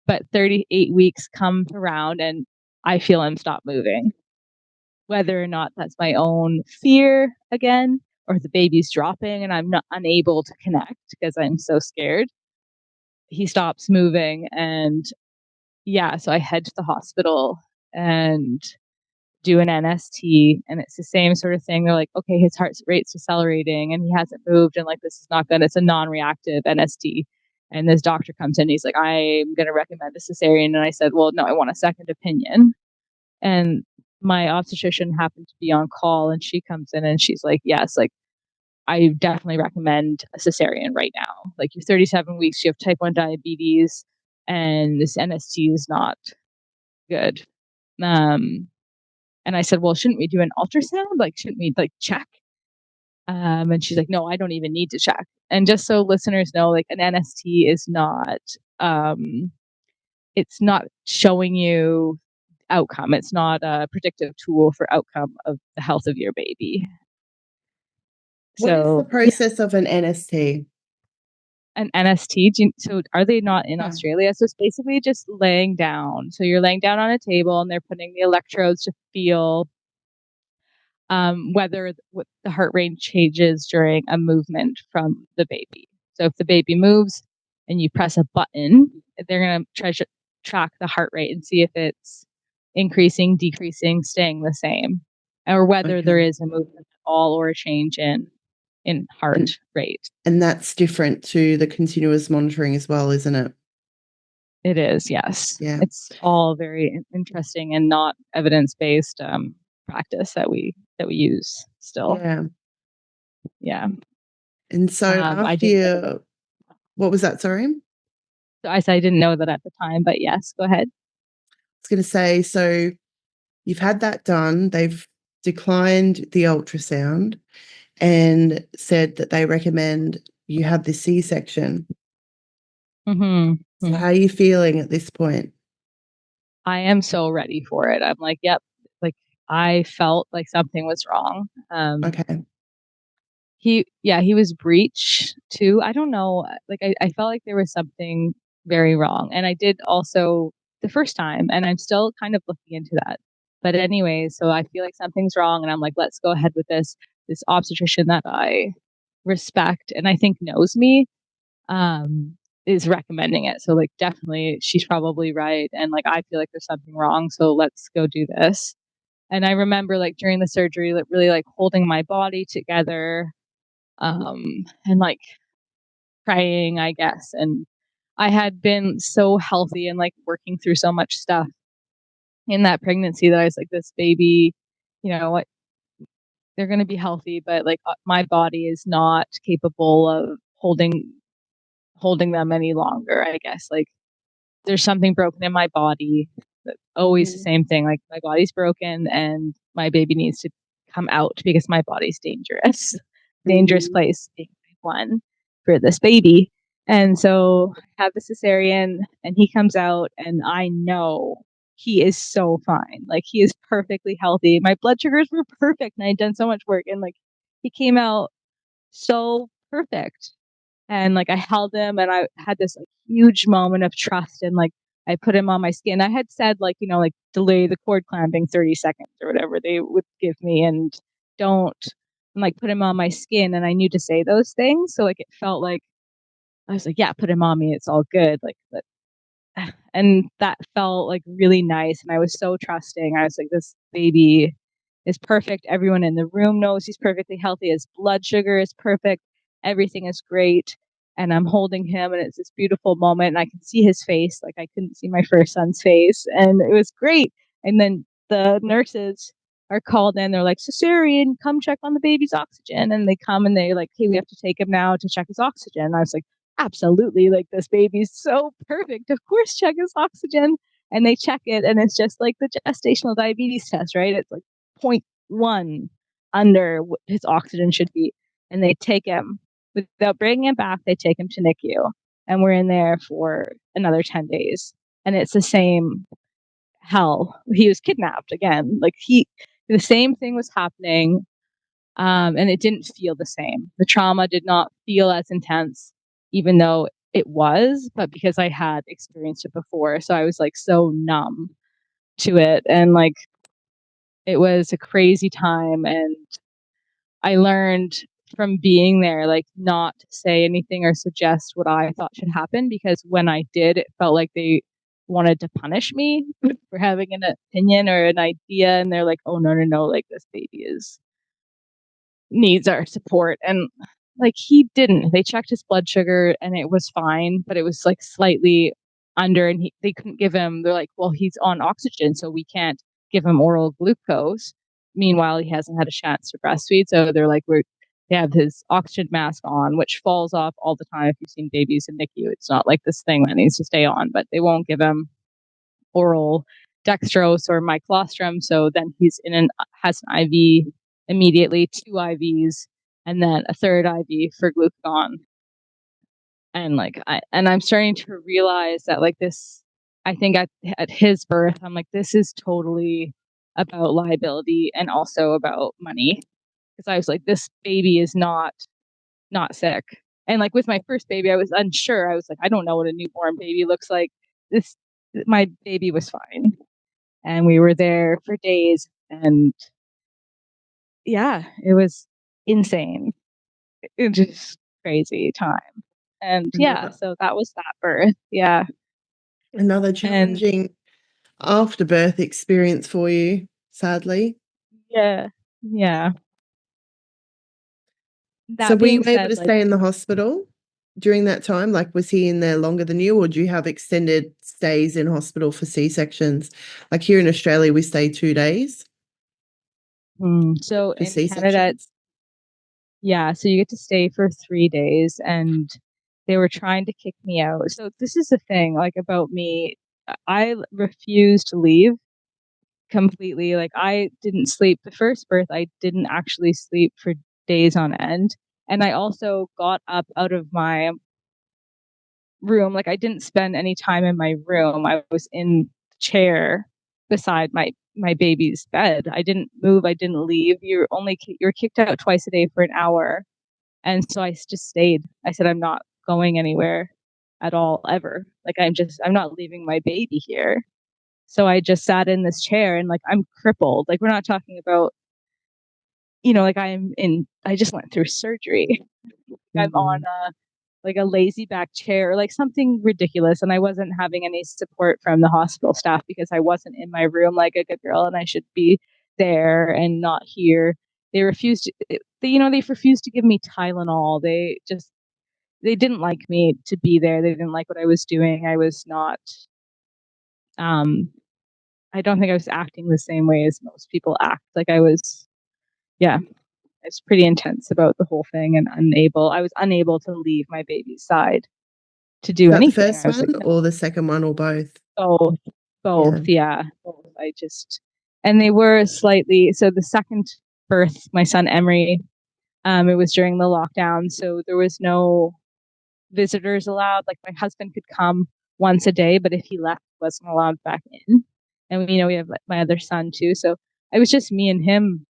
But 38 weeks come around and I feel him stop moving. Whether or not that's my own fear again, or the baby's dropping and I'm not unable to connect because I'm so scared. He stops moving, and yeah, so I head to the hospital and do an NST, and it's the same sort of thing. They're like, okay, his heart rate's decelerating and he hasn't moved, and like, this is not good. It's a non-reactive NST. And this doctor comes in, he's like, I'm going to recommend a cesarean. And I said, well, no, I want a second opinion. And my obstetrician happened to be on call, and she comes in and she's like, yes, like, I definitely recommend a cesarean right now. Like, you're 37 weeks, you have type 1 diabetes, and this NST is not good. And I said, well, shouldn't we do an ultrasound? Like, shouldn't we like check? And she's like, no, I don't even need to check. And just so listeners know, like, an NST is not, it's not showing you outcome. It's not a predictive tool for outcome of the health of your baby. What is the So yeah, process of an NST? an NST. So are they not in Yeah. Australia? So it's basically just laying down. So you're laying down on a table and they're putting the electrodes to feel whether the heart rate changes during a movement from the baby. So if the baby moves and you press a button, they're going to try to track the heart rate and see if it's increasing, decreasing, staying the same, or whether there Okay. is a movement at all or a change in heart rate. And that's different to the continuous monitoring as well, isn't it? It is, yes. Yeah. It's all very interesting and not evidence-based practice that we use still. Yeah. Yeah. And so I after didn't. you, what was that? Sorry? I said I didn't know that at the time, but yes, go ahead. I was going to say, so you've had that done. They've declined the ultrasound and said that they recommend you have the C-section. Mm-hmm. So how are you feeling at this point? I am so ready for it. I'm like, yep. Like, I felt like something was wrong. Okay. He was breech too. I don't know. Like, I felt like there was something very wrong. And I did also the first time, and I'm still kind of looking into that. But anyway, so I feel like something's wrong, and I'm like, let's go ahead with this. This obstetrician that I respect and I think knows me, is recommending it. So like, definitely she's probably right. And like, I feel like there's something wrong. So let's go do this. And I remember like during the surgery, like really like holding my body together, and like praying, I guess. And I had been so healthy and like working through so much stuff in that pregnancy that I was like, this baby, you know what, they're going to be healthy, but like, my body is not capable of holding them any longer, I guess. Like, there's something broken in my body. Always the same thing. Like, my body's broken and my baby needs to come out because my body's dangerous. Dangerous place being one for this baby. And so I have the cesarean and he comes out and I know he is so fine. Like, he is perfectly healthy. My blood sugars were perfect and I'd done so much work, and like, he came out so perfect. And like, I held him and I had this like huge moment of trust, and like, I put him on my skin. I had said, like, like, delay the cord clamping 30 seconds or whatever they would give me, and don't, and like, put him on my skin. And I knew to say those things. So like, it felt like I was like, yeah, put him on me. It's all good. Like, and that felt like really nice. And I was so trusting. I was like, this baby is perfect. Everyone in the room knows he's perfectly healthy. His blood sugar is perfect. Everything is great. And I'm holding him, and it's this beautiful moment. And I can see his face. Like, I couldn't see my first son's face. And it was great. And then the nurses are called in. They're like, cesarean, come check on the baby's oxygen. And they come and they're like, hey, we have to take him now to check his oxygen. And I was like, absolutely, like this baby's so perfect. Of course, check his oxygen. And they check it, and it's just like the gestational diabetes test, right? It's like 0.1 under what his oxygen should be. And they take him without bringing him back. They take him to NICU, and we're in there for another 10 days. And it's the same hell. He was kidnapped again. Like the same thing was happening. And it didn't feel the same. The trauma did not feel as intense, even though it was, but because I had experienced it before. So I was like so numb to it. And like it was a crazy time. And I learned from being there, like not to say anything or suggest what I thought should happen, because when I did, it felt like they wanted to punish me for having an opinion or an idea. And they're like, oh, no, no, no, like this baby needs our support. And like he didn't. They checked his blood sugar and it was fine, but it was like slightly under, and they couldn't give him. They're like, well, he's on oxygen, so we can't give him oral glucose. Meanwhile, he hasn't had a chance to breastfeed, so they're like, they have his oxygen mask on, which falls off all the time. If you've seen babies in NICU, it's not like this thing that needs to stay on, but they won't give him oral dextrose or myclostrum. So then has an IV immediately, 2 IVs, and then a third IV for glucagon. And like I'm starting to realize that like this, I think at his birth, I'm like, this is totally about liability and also about money. Because I was like, this baby is not sick. And like with my first baby, I was unsure. I was like, I don't know what a newborn baby looks like. This My baby was fine. And we were there for days, and yeah, it was insane. It was just crazy time. And yeah, Another, so that was that birth. Yeah. another And challenging afterbirth experience for you, sadly. yeah, yeah. So That were you being able said, to like, stay in the hospital during that time? Like, was he in there longer than you, or do you have extended stays in hospital for C-sections? Like here in Australia, we stay 2 days so for in Canada, C-sections. yeah, so you get to stay for 3 days, and they were trying to kick me out. So this is the thing, like about me, I refused to leave completely. Like I didn't sleep the first birth. I didn't actually sleep for days on end. And I also got up out of my room. Like I didn't spend any time in my room. I was in the chair beside my baby's bed. I didn't move. I didn't leave. You're kicked out twice a day for an hour. And so I just stayed. I said, I'm not going anywhere at all ever. Like I'm not leaving my baby here. So I just sat in this chair, and like I'm crippled. Like we're not talking about, like I just went through surgery. I'm on Mhm. a lazy back chair, like something ridiculous. And I wasn't having any support from the hospital staff because I wasn't in my room like a good girl, and I should be there and not here. They refused they refused to give me Tylenol. They didn't like me to be there. They didn't like what I was doing. I was not, um, I don't think I was acting the same way as most people act. Like yeah, it's pretty intense about the whole thing, and I was unable to leave my baby's side to Is do that the anything. first I was like, one or the second one or both? both, both, Yeah. yeah, both. And they were slightly, so the second birth, my son Emery, it was during the lockdown, so there was no visitors allowed. Like my husband could come once a day, but if he left, he wasn't allowed back in. And we have my other son too, so it was just me and him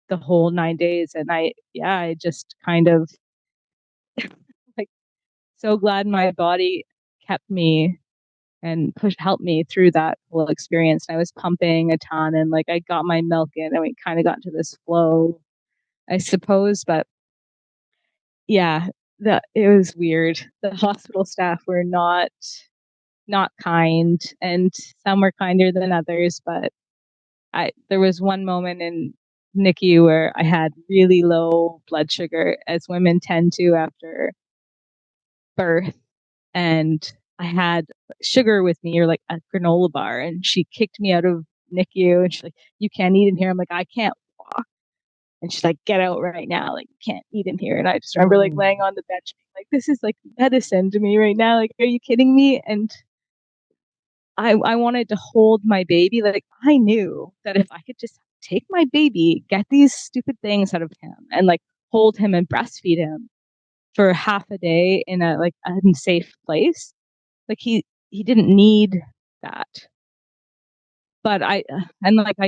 the whole 9 days. And I just kind of like so glad my body kept me and helped me through that whole experience. And I was pumping a ton, and like I got my milk in, and we kind of got into this flow, I suppose. But yeah, it was weird. The hospital staff were not kind, and some were kinder than others. But there was one moment in NICU where I had really low blood sugar, as women tend to after birth, and I had sugar with me, or like a granola bar, and she kicked me out of NICU, and she's like, "You can't eat in here." I'm like, "I can't walk." And she's like, get out right now. Like, you can't eat in here. And I just remember like laying on the bench, like, this is like medicine to me right now. Like, are you kidding me? And I wanted to hold my baby. Like, I knew that if I could just take my baby, get these stupid things out of him, and like hold him and breastfeed him for half a day in a like unsafe place, like he didn't need that. But I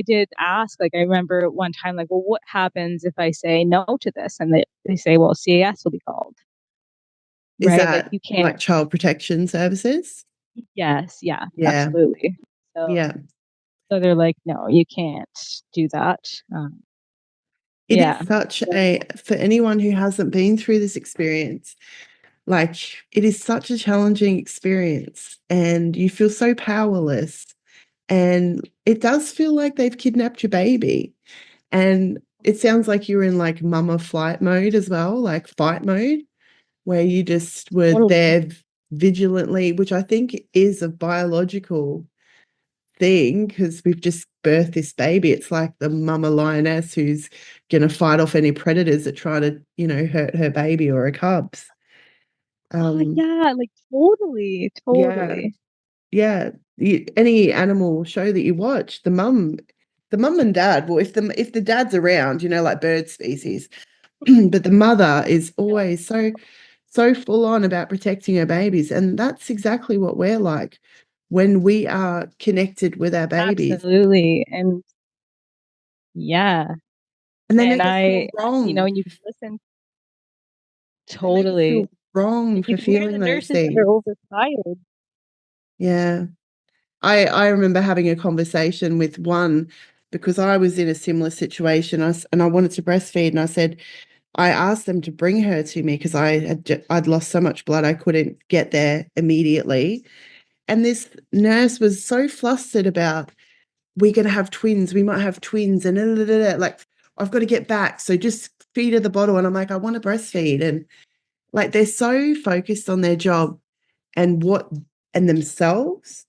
did ask, like, I remember one time, like, well, what happens if I say no to this? And they say, well, CAS will be called, Is right? Like, that you can't. like child protection services? Yes, yeah, Yeah. absolutely. So, Yeah. so they're like, no, you can't do that. It is Yeah, such a, for anyone who hasn't been through this experience, like it is such a challenging experience and you feel so powerless. And it does feel like they've kidnapped your baby. And it sounds like you're in like mama flight mode as well, like fight mode, where you just were totally. there vigilantly, which I think is a biological thing because we've just birthed this baby. It's like the mama lioness who's going to fight off any predators that try to, hurt her baby or her cubs. Oh Um, yeah, like totally, yeah, totally. yeah. Any animal show that you watch, the mum and dad. Well, if the dad's around, like bird species, but the mother is Yeah, always so full on about protecting her babies, and that's exactly what we're like when we are connected with our babies, absolutely. And yeah, and they and make us feel wrong. and you can listen. They make us Totally. feel wrong And you for can hear the feeling those nurses that are things. overtired. Yeah. I remember having a conversation with one because I was in a similar situation. And I wanted to breastfeed, and I asked them to bring her to me because I'd lost so much blood I couldn't get there immediately. And this nurse was so flustered about, we're going to have twins, we might have twins, and like, I've got to get back. So just feed her the bottle. And I'm like, I want to breastfeed. And like, they're so focused on their job and themselves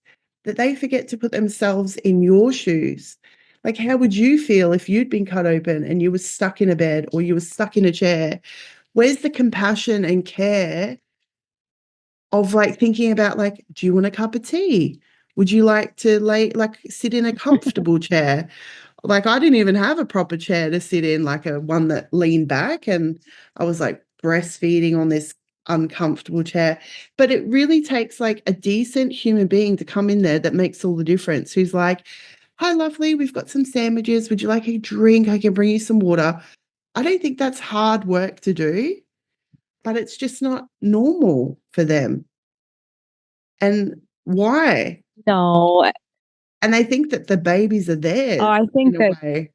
that they forget to put themselves in your shoes. Like, how would you feel if you'd been cut open and you were stuck in a bed or you were stuck in a chair? Where's the compassion and care of like thinking about, like, do you want a cup of tea? Would you like to sit in a comfortable chair? Like, I didn't even have a proper chair to sit in, like a one that leaned back, and I was like breastfeeding on this uncomfortable chair. But it really takes like a decent human being to come in there that makes all the difference. Who's like, hi, lovely, we've got some sandwiches. Would you like a drink? I can bring you some water. I don't think that's hard work to do, but it's just not normal for them. And why? No, And they think that the babies are theirs I in think a that, way.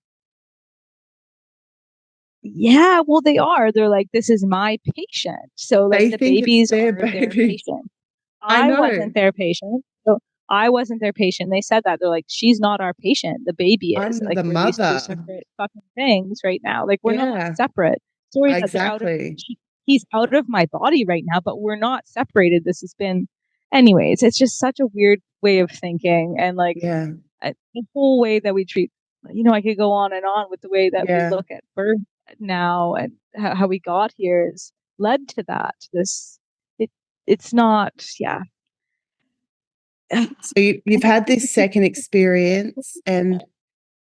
yeah, well, they are. They're like, this is my patient. So, like, They the think it's babies their are their baby. patient. I I know. wasn't their patient. So, I wasn't their patient. They said that. They're like, she's not our patient. The baby is. I'm Like, the we're these two mother. separate fucking things right now. Like, we're not Yeah, separate. Sorry that they're out of, exactly. he's out of my body right now, but we're not separated. This has been, anyways, it's just such a weird way of thinking. And like, Yeah, the whole way that we treat, I could go on and on with the way that we yeah. look at birth now and how we got here is led to that. It, it's not, yeah. So you've had this second experience, and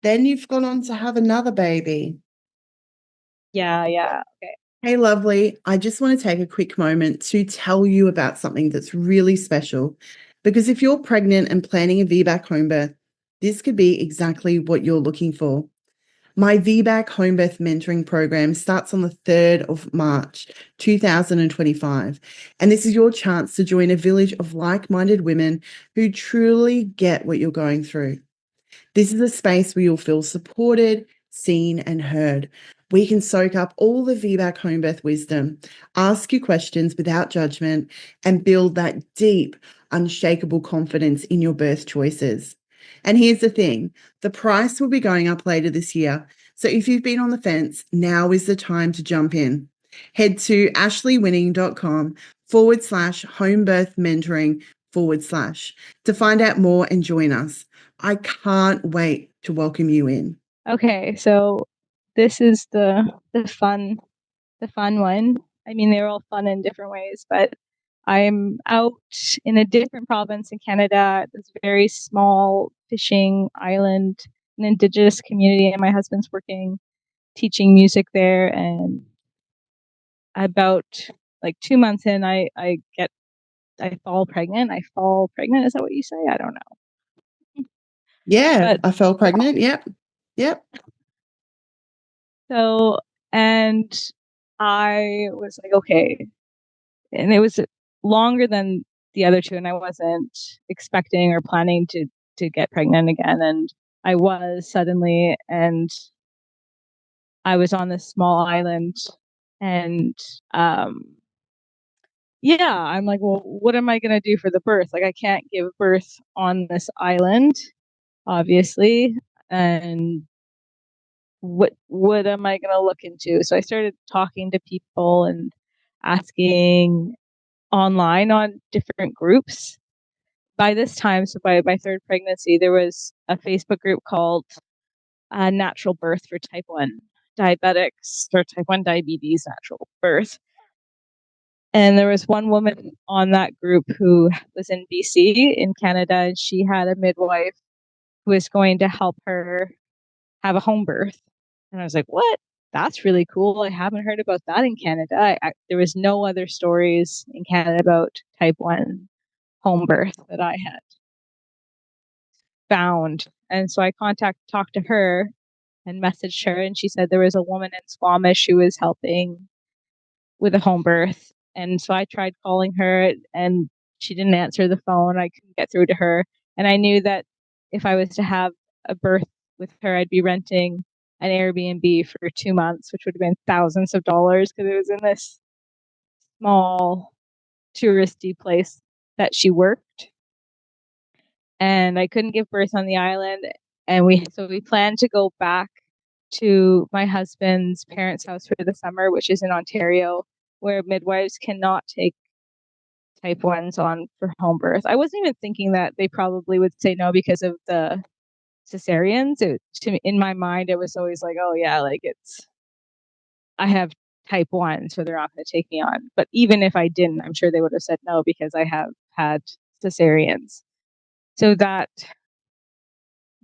then you've gone on to have another baby. Yeah, yeah. Okay. Hey, lovely. I just want to take a quick moment to tell you about something that's really special. Because if you're pregnant and planning a VBAC home birth, this could be exactly what you're looking for. My VBAC Home Birth Mentoring Program starts on the 3rd of March, 2025. And this is your chance to join a village of like-minded women who truly get what you're going through. This is a space where you'll feel supported, seen, and heard. We can soak up all the VBAC home birth wisdom, ask you questions without judgment, and build that deep, unshakable confidence in your birth choices. And here's the thing, the price will be going up later this year. So if you've been on the fence, now is the time to jump in. Head to ashleywinning.com/homebirth mentoring/ to find out more and join us. I can't wait to welcome you in. Okay. So this is the fun one. I mean, they're all fun in different ways, but I'm out in a different province in Canada, this very small fishing island, an Indigenous community, and my husband's working teaching music there. And about like 2 months in, I fall pregnant. I fall pregnant. Is that what you say? I don't know. Yeah, But I fell pregnant. Yep. so, and I was like, okay. And it was longer than the other two, and I wasn't expecting or planning to get pregnant again. And I was suddenly, and I was on this small island, and um, yeah, I'm like, well, what am I gonna do for the birth? Like, I can't give birth on this island, obviously, and what am I gonna look into? So I started talking to people and asking online on different groups. By this time, so by my third pregnancy, there was a Facebook group called Natural Birth for Type 1 Diabetics or Type 1 Diabetes Natural Birth. And there was one woman on that group who was in BC in Canada, and she had a midwife who was going to help her have a home birth. And I was like, what? That's really cool. I haven't heard about that in Canada. There was no other stories in Canada about type 1 home birth that I had found. And so I talked to her and messaged her, and she said there was a woman in Squamish who was helping with a home birth. And so I tried calling her, and she didn't answer the phone. I couldn't get through to her. And I knew that if I was to have a birth with her, I'd be renting an Airbnb for 2 months, which would have been thousands of dollars because it was in this small touristy place that she worked. And I couldn't give birth on the island. And we planned to go back to my husband's parents' house for the summer, which is in Ontario, where midwives cannot take type 1s on for home birth. I wasn't even thinking that they probably would say no because of the cesareans. In my mind, it was always like, oh yeah, like I have type 1, so they're not going to take me on. But even if I didn't, I'm sure they would have said no because I have had cesareans. So that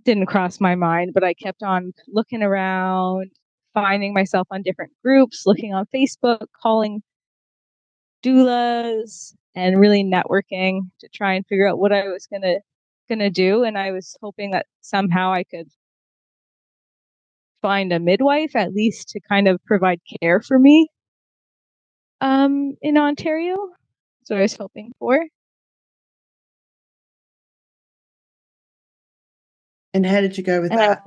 didn't cross my mind, but I kept on looking around, finding myself on different groups, looking on Facebook, calling doulas, and really networking to try and figure out what I was gonna do. And I was hoping that somehow I could find a midwife at least to kind of provide care for me in Ontario. So I was hoping for. And how did you go with And that?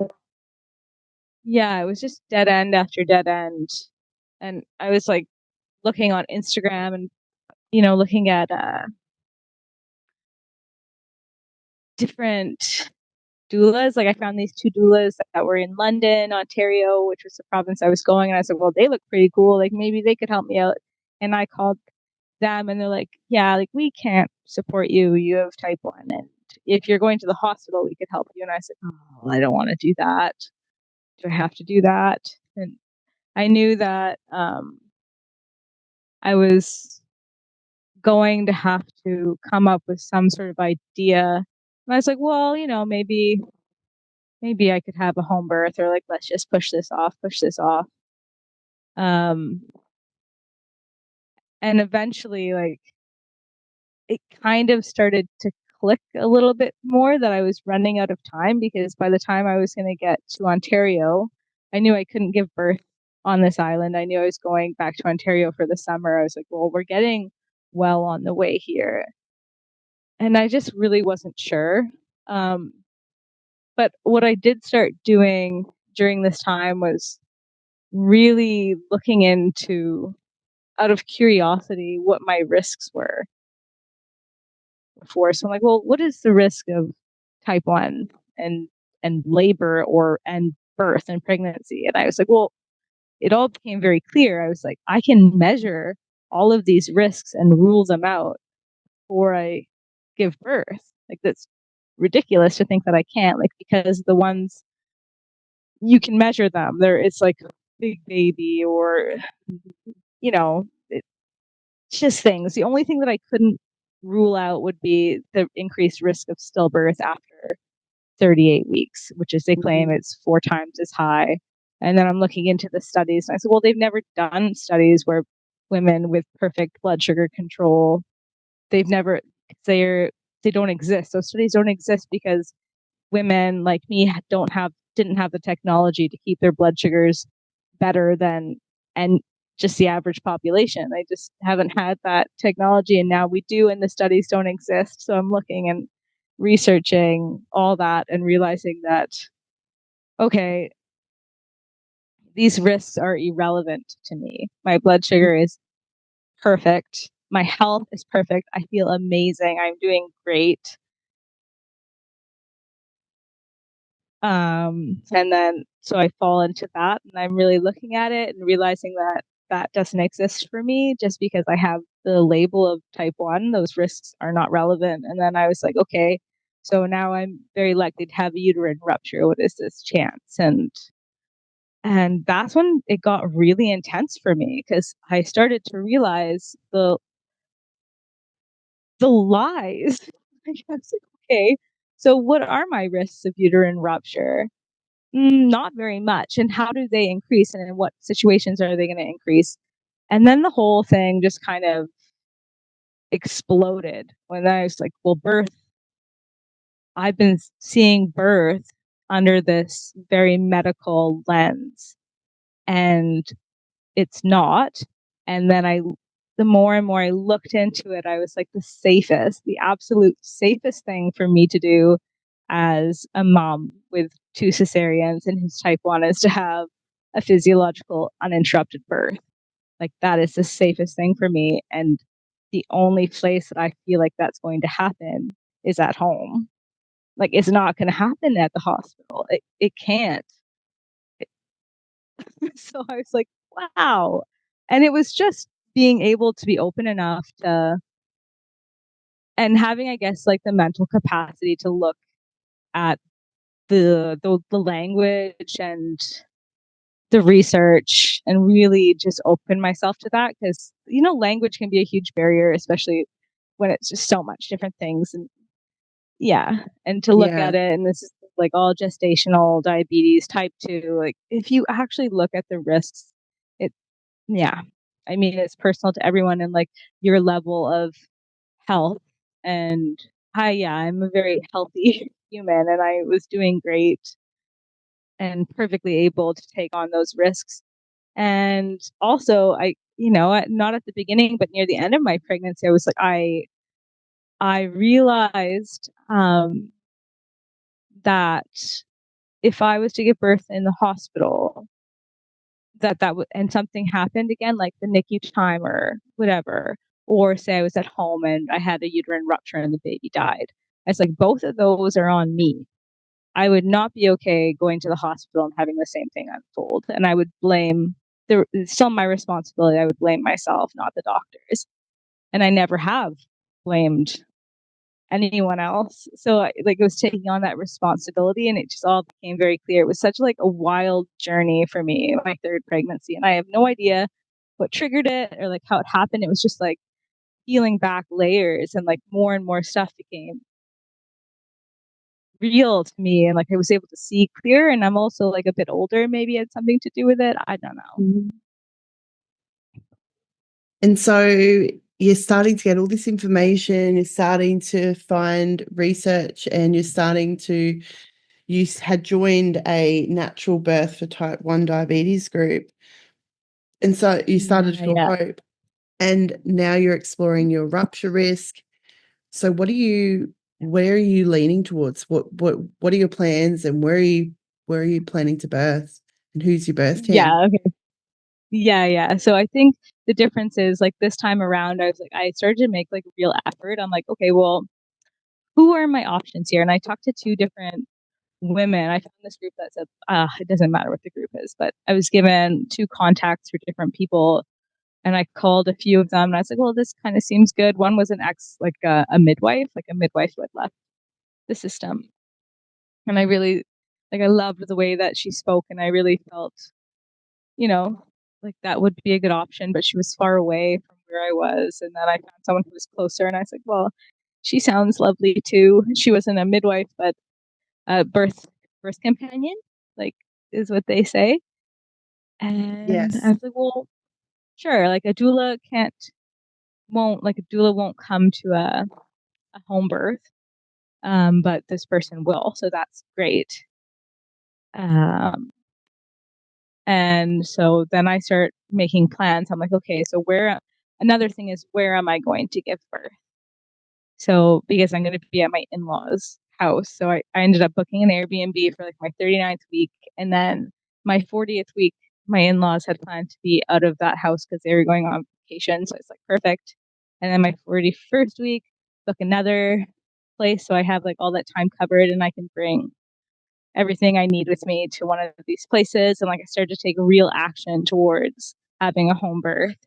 yeah, it was just dead end after dead end. And I was like looking on Instagram and looking at different doulas. Like I found these two doulas that were in London, Ontario, which was the province I was going. And I said, well, they look pretty cool. Like maybe they could help me out. And I called them and they're like, yeah, like we can't support you. You have type 1. And if you're going to the hospital, we could help you. And I said, oh, I don't want to do that. Do I have to do that? And I knew that I was going to have to come up with some sort of idea. And I was like, well, maybe I could have a home birth, or like, let's just push this off. Um, and eventually, like, it kind of started to click a little bit more that I was running out of time because by the time I was going to get to Ontario, I knew I couldn't give birth on this island. I knew I was going back to Ontario for the summer. I was like, well, we're getting well on the way here. And I just really wasn't sure. Um, but what I did start doing during this time was really looking into, out of curiosity, what my risks were before. So I'm like, well, what is the risk of type 1 and labor and birth and pregnancy? And I was like, well, it all became very clear. I was like, I can measure all of these risks and rule them out before I give birth. Like that's ridiculous to think that I can't, like because the ones you can measure them. It's like a big baby, or it's just things. The only thing that I couldn't rule out would be the increased risk of stillbirth after 38 weeks, which is, they claim it's 4 times as high. And then I'm looking into the studies, and I said, well, they've never done studies where women with perfect blood sugar control, they've never, they don't exist. Those studies don't exist because women like me didn't have the technology to keep their blood sugars better than and just the average population. They just haven't had that technology, and now we do, and the studies don't exist. So I'm looking and researching all that and realizing that, okay, these risks are irrelevant to me. My blood sugar is perfect. My health is perfect. I feel amazing. I'm doing great. And then so I fall into that, and I'm really looking at it and realizing that that doesn't exist for me just because I have the label of type 1. Those risks are not relevant. And then I was like, okay, so now I'm very likely to have a uterine rupture. What is this chance? And that's when it got really intense for me, because I started to realize the lies. I was like, okay, so what are my risks of uterine rupture? Not very much. And how do they increase? And in what situations are they going to increase? And then the whole thing just kind of exploded when I was like, well, I've been seeing birth under this very medical lens, and it's not. And then the more and more I looked into it, I was like, the absolute safest thing for me to do as a mom with 2 cesareans and who's type 1 is to have a physiological uninterrupted birth. Like, that is the safest thing for me. And the only place that I feel like that's going to happen is at home. Like, it's not going to happen at the hospital. It can't. So I was like, wow. And it was just being able to be open enough to, and having, I guess, like the mental capacity to look at the language and the research and really just open myself to that, because language can be a huge barrier, especially when it's just so much different things. And yeah, and to look Yeah. at it, and this is like all gestational diabetes type 2, like if you actually look at the risks, it yeah, I mean, it's personal to everyone, and like your level of health. And I'm a very healthy human, and I was doing great and perfectly able to take on those risks. And also, not at the beginning, but near the end of my pregnancy, I was like, I realized that if I was to give birth in the hospital, that would, and something happened again, like the NICU time or whatever, or say I was at home and I had a uterine rupture and the baby died. It's like, both of those are on me. I would not be okay going to the hospital and having the same thing unfold, and I would blame it's still my responsibility. I would blame myself, not the doctors, and I never have blamed anyone else. So it was taking on that responsibility, and it just all became very clear. It was such like a wild journey for me, my 3rd pregnancy, and I have no idea what triggered it or like how it happened. It was just like peeling back layers, and like more and more stuff became real to me, and like I was able to see clear. And I'm also like a bit older, maybe it had something to do with it. I don't know. And so you're starting to get all this information, you're starting to find research, and you had joined a natural birth for type 1 diabetes group. And so you started to feel Yeah. hope, and now you're exploring your rupture risk. So where are you leaning towards? What are your plans, and where are you planning to birth, and who's your birth team? Yeah. Okay. Yeah. So I think the difference is, like, this time around, I started to make like a real effort. I'm like, okay, well, who are my options here? And I talked to 2 different women. I found this group that said, it doesn't matter what the group is, but I was given 2 contacts for different people. And I called a few of them, and I was like, well, this kind of seems good. One was a midwife, like a midwife who had left the system. And I really Like I loved the way that she spoke, and I really felt, like that would be a good option, but she was far away from where I was. And then I found someone who was closer, and I was like, well, she sounds lovely too. She wasn't a midwife, but a birth companion, like is what they say. And I Yes. was like, well, sure. Like a doula won't come to a home birth, but this person will, so that's great. Um, and so then I start making plans. I'm like, okay, so another thing is, where am I going to give birth? So because I'm going to be at my in-laws house. So I ended up booking an Airbnb for like my 39th week. And then my 40th week, my in-laws had planned to be out of that house because they were going on vacation. So it's like perfect. And then my 41st week, book another place. So I have like all that time covered, and I can bring everything I need with me to one of these places. And like I started to take real action towards having a home birth.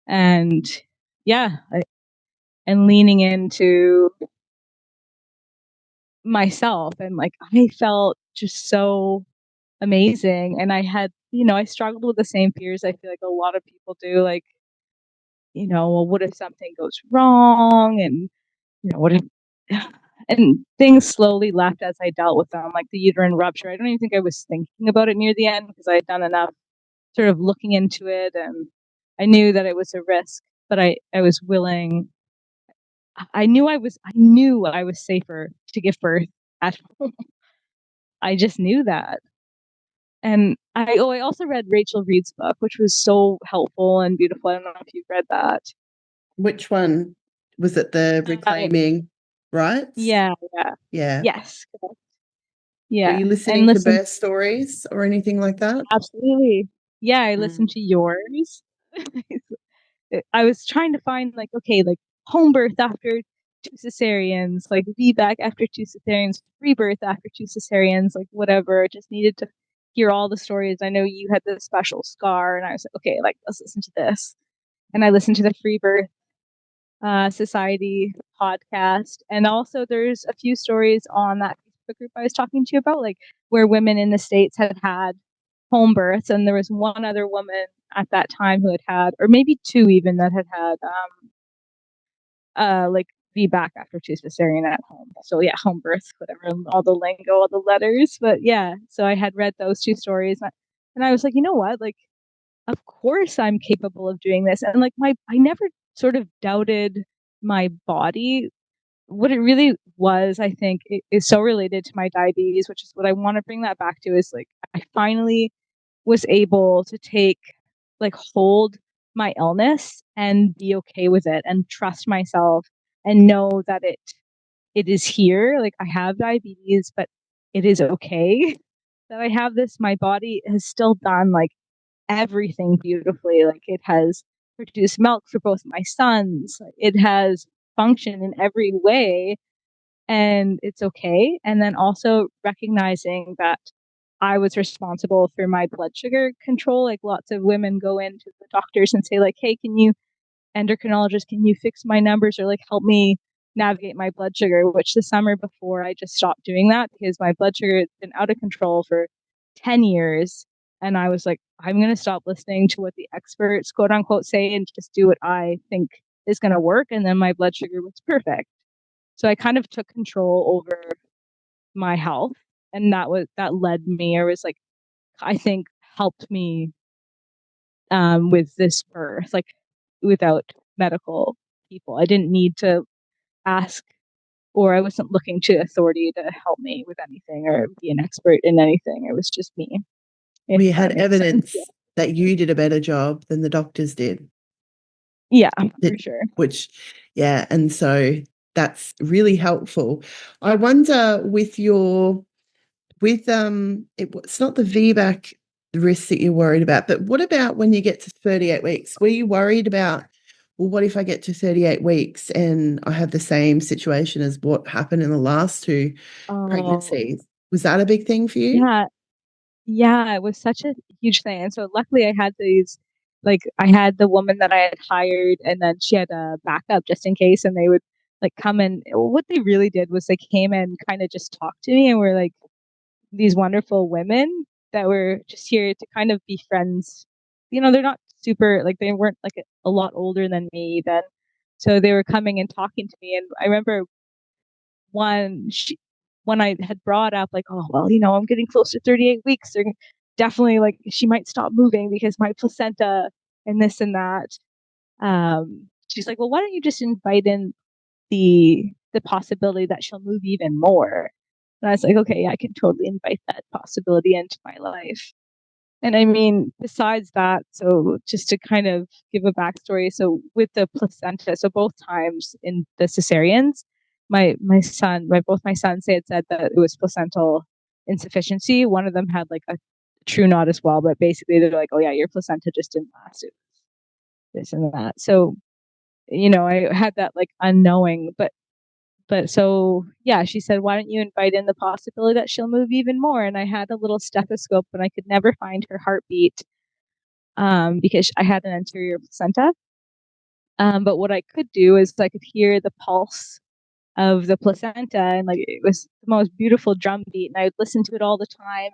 And yeah, and leaning into myself, and like I felt just so amazing. And I struggled with the same fears I feel like a lot of people do, like, well, what if something goes wrong? And what if and things slowly left as I dealt with them, like the uterine rupture. I don't even think I was thinking about it near the end because I had done enough sort of looking into it, and I knew that it was a risk, but I was willing. I knew I was safer to give birth at home. I just knew that. And I also read Rachel Reed's book, which was so helpful and beautiful. I don't know if you've read that. Which one was it? The Uh, reclaiming rights? yeah, yeah, Yeah. yes, correct. Were Yeah, you and listening to listen, birth stories or anything like that? absolutely. Yeah, I listened Mm. to yours. I was trying to find like, okay, like home birth after two cesareans, like VBAC after two cesareans, rebirth after two cesareans, like whatever. Just needed to hear all the stories. I know you had this special scar, and I was like, okay, like let's listen to this. And I listened to the Free Birth Society podcast, and also there's a few stories on that Facebook group I was talking to you about, like where women in the States had had home births, and there was one other woman at that time who had, or maybe two even, that had like VBAC after two cesarean at home. So yeah, home birth, whatever, all the lingo, all the letters. But yeah, so I had read those two stories, and I was like, you know what, like of course I'm capable of doing this. And like I never sort of doubted my body. What it really was, I think, is so related to my diabetes, which is what I want to bring that back to, is like I finally was able to hold my illness and be okay with it and trust myself and know that it is here. Like I have diabetes, but it is okay that I have this. My body has still done like everything beautifully. Like it has produced milk for both my sons. It has functioned in every way, and it's okay. And then also recognizing that I was responsible for my blood sugar control. Like lots of women go into the doctors and say like, hey, endocrinologist, can you fix my numbers or like help me navigate my blood sugar? Which the summer before I just stopped doing that because my blood sugar had been out of control for 10 years. And I was like, I'm going to stop listening to what the experts, quote unquote, say and just do what I think is going to work. And then my blood sugar was perfect. So I kind of took control over my health. And that led me, or was like, I think helped me with this birth, like without medical people. I didn't need to ask, or I wasn't looking to authority to help me with anything or be an expert in anything. It was just me, if We had that makes sense. evidence that you did a better job than the doctors did. Yeah, for That, sure. which, yeah, and so that's really helpful. I wonder it's not the VBAC risk that you're worried about, but what about when you get to 38 weeks? Were you worried about, well, what if I get to 38 weeks and I have the same situation as what happened in the last two Oh, pregnancies? Was that a big thing for you? yeah. Yeah, it was such a huge thing. And so luckily I had the woman that I had hired, and then she had a backup just in case, and they would like come and what they really did was they came and kind of just talked to me and were like, these wonderful women that were just here to kind of be friends. They're not super, like, they weren't like a lot older than me then. So they were coming and talking to me. And I remember when I had brought up, like, oh, well, I'm getting close to 38 weeks. They're definitely, like, she might stop moving because my placenta and this and that. She's like, well, why don't you just invite in the possibility that she'll move even more? And I was like, okay, I can totally invite that possibility into my life. And I mean, besides that, so just to kind of give a backstory, so with the placenta, so both times in the cesareans, both my sons had said that it was placental insufficiency. One of them had like a true knot as well, but basically they're like, oh yeah, your placenta just didn't last. It was this and that. So I had that like unknowing, but so yeah, she said, why don't you invite in the possibility that she'll move even more? And I had a little stethoscope, and I could never find her heartbeat because I had an anterior placenta. But what I could do is I could hear the pulse of the placenta, and like it was the most beautiful drum beat, and I would listen to it all the time.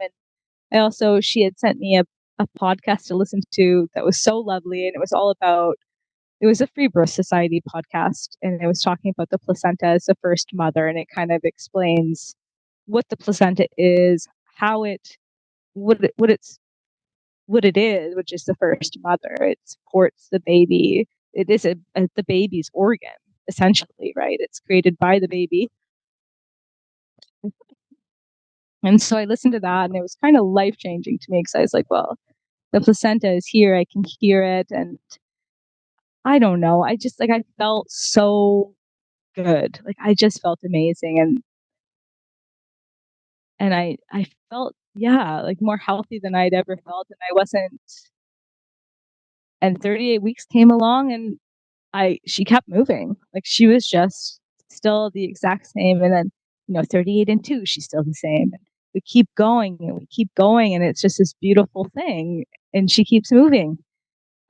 And she had sent me a podcast to listen to that was so lovely, and it was a Free Birth Society podcast, and it was talking about the placenta as the first mother, and it kind of explains what the placenta is, how it what it is, which is the first mother. It supports the baby. It is the baby's organ, essentially, right? It's created by the baby. And so I listened to that, and it was kind of life changing to me because I was like, well, the placenta is here. I can hear it. And I don't know. I just like, I felt so good. Like, I just felt amazing. And I felt, yeah, like more healthy than I'd ever felt. And I wasn't, and 38 weeks came along, and she kept moving. Like, she was just still the exact same. And then, 38 and 2, she's still the same. And we keep going and we keep going, and it's just this beautiful thing. And she keeps moving.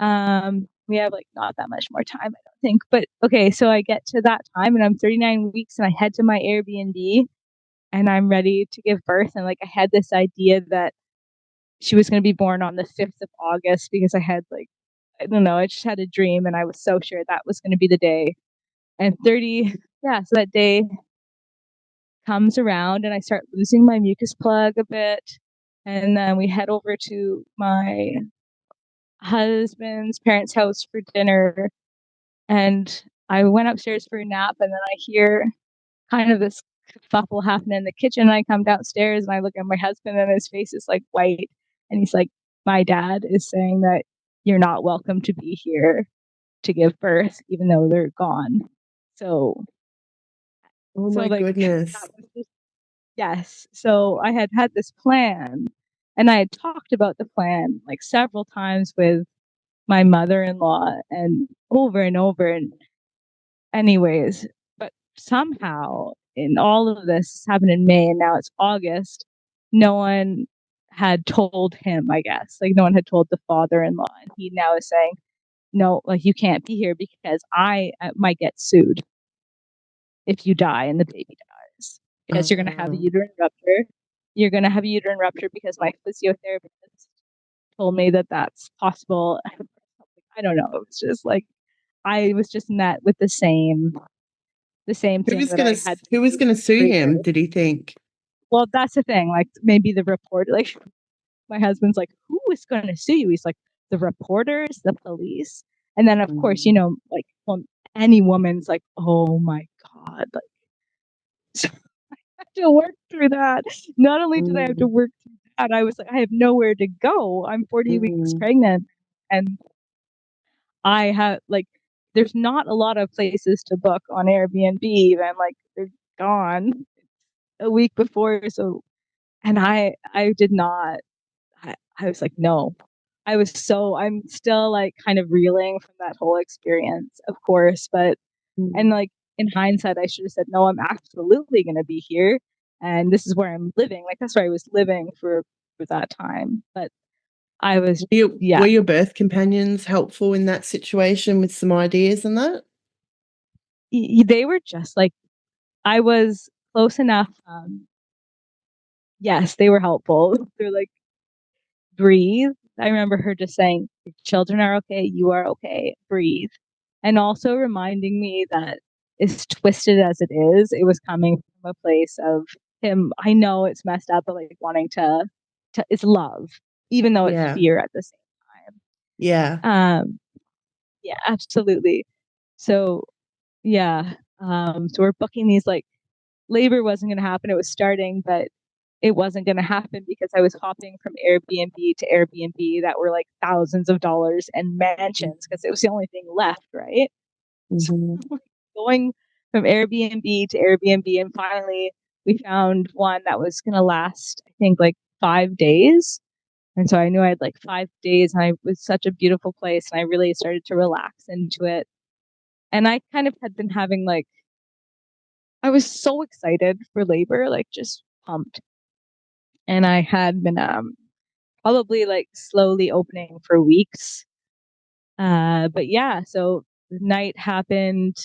We have like not that much more time, I don't think. But okay, so I get to that time, and I'm 39 weeks, and I head to my Airbnb, and I'm ready to give birth. And like, I had this idea that she was going to be born on the 5th of August because I had like, I don't know, I just had a dream, and I was so sure that was going to be the day. And 30, yeah, so that day comes around, and I start losing my mucus plug a bit. And then we head over to my husband's parents' house for dinner. And I went upstairs for a nap, and then I hear kind of this kerfuffle happen in the kitchen. And I come downstairs, and I look at my husband, and his face is like white. And he's like, my dad is saying that you're not welcome to be here to give birth, even though they're gone. So, Oh so my like, goodness. that was just, yes. So I had this plan, and I had talked about the plan like several times with my mother-in-law and over and over. And anyways, but somehow in all of this happened in May, and now it's August, no one had told him, I guess. Like, no one had told the father-in-law. And he now is saying, no, like, you can't be here because I might get sued if you die and the baby dies. Because you're going to have a uterine rupture. You're going to have a uterine rupture because my physiotherapist told me that that's possible. I don't know. It was just like, I was just met with the same Who thing was that gonna I had who was gonna sue him, triggered. did he think? Well, that's the thing. Like, maybe the report, like, my husband's like, who is going to sue you? He's like, the reporters, the police. And then, of course, like, well, any woman's like, oh my God. Like, so I have to work through that. Not only did I have to Mm, work through that, I was like, I have nowhere to go. I'm 40 weeks mm, pregnant. And I have, like, there's not a lot of places to book on Airbnb, even like they're gone a week before. So, and I did not, I was like, no. I'm still like kind of reeling from that whole experience, of course. And mm. like, in hindsight, I should have said, no, I'm absolutely going to be here. And this is where I'm living. Like, that's where I was living for that time. But I was, Were yeah, your birth companions helpful in that situation with some ideas and that? they were just like, I was close enough. yes, they were helpful. They're like, breathe. I remember her just saying, your children are okay, you are okay, breathe. And also reminding me that as twisted as it is, it was coming from a place of him. I know it's messed up, but like wanting to it's love, even though it's Yeah. fear at the same Yeah. time. Yeah, absolutely. So yeah. So we're booking these, like, labor wasn't gonna happen. It was starting, but it wasn't going to happen because I was hopping from Airbnb to Airbnb that were like thousands of dollars and mansions because it was the only thing left, right? So Mm-hmm. going from Airbnb to Airbnb, and finally we found one that was going to last, I think, like 5 days. And so I knew I had like 5 days, and I was such a beautiful place, and I really started to relax into it. And I kind of had been having like, I was so excited for labor, like just pumped. And I had been probably like slowly opening for weeks. But yeah, so the night happened.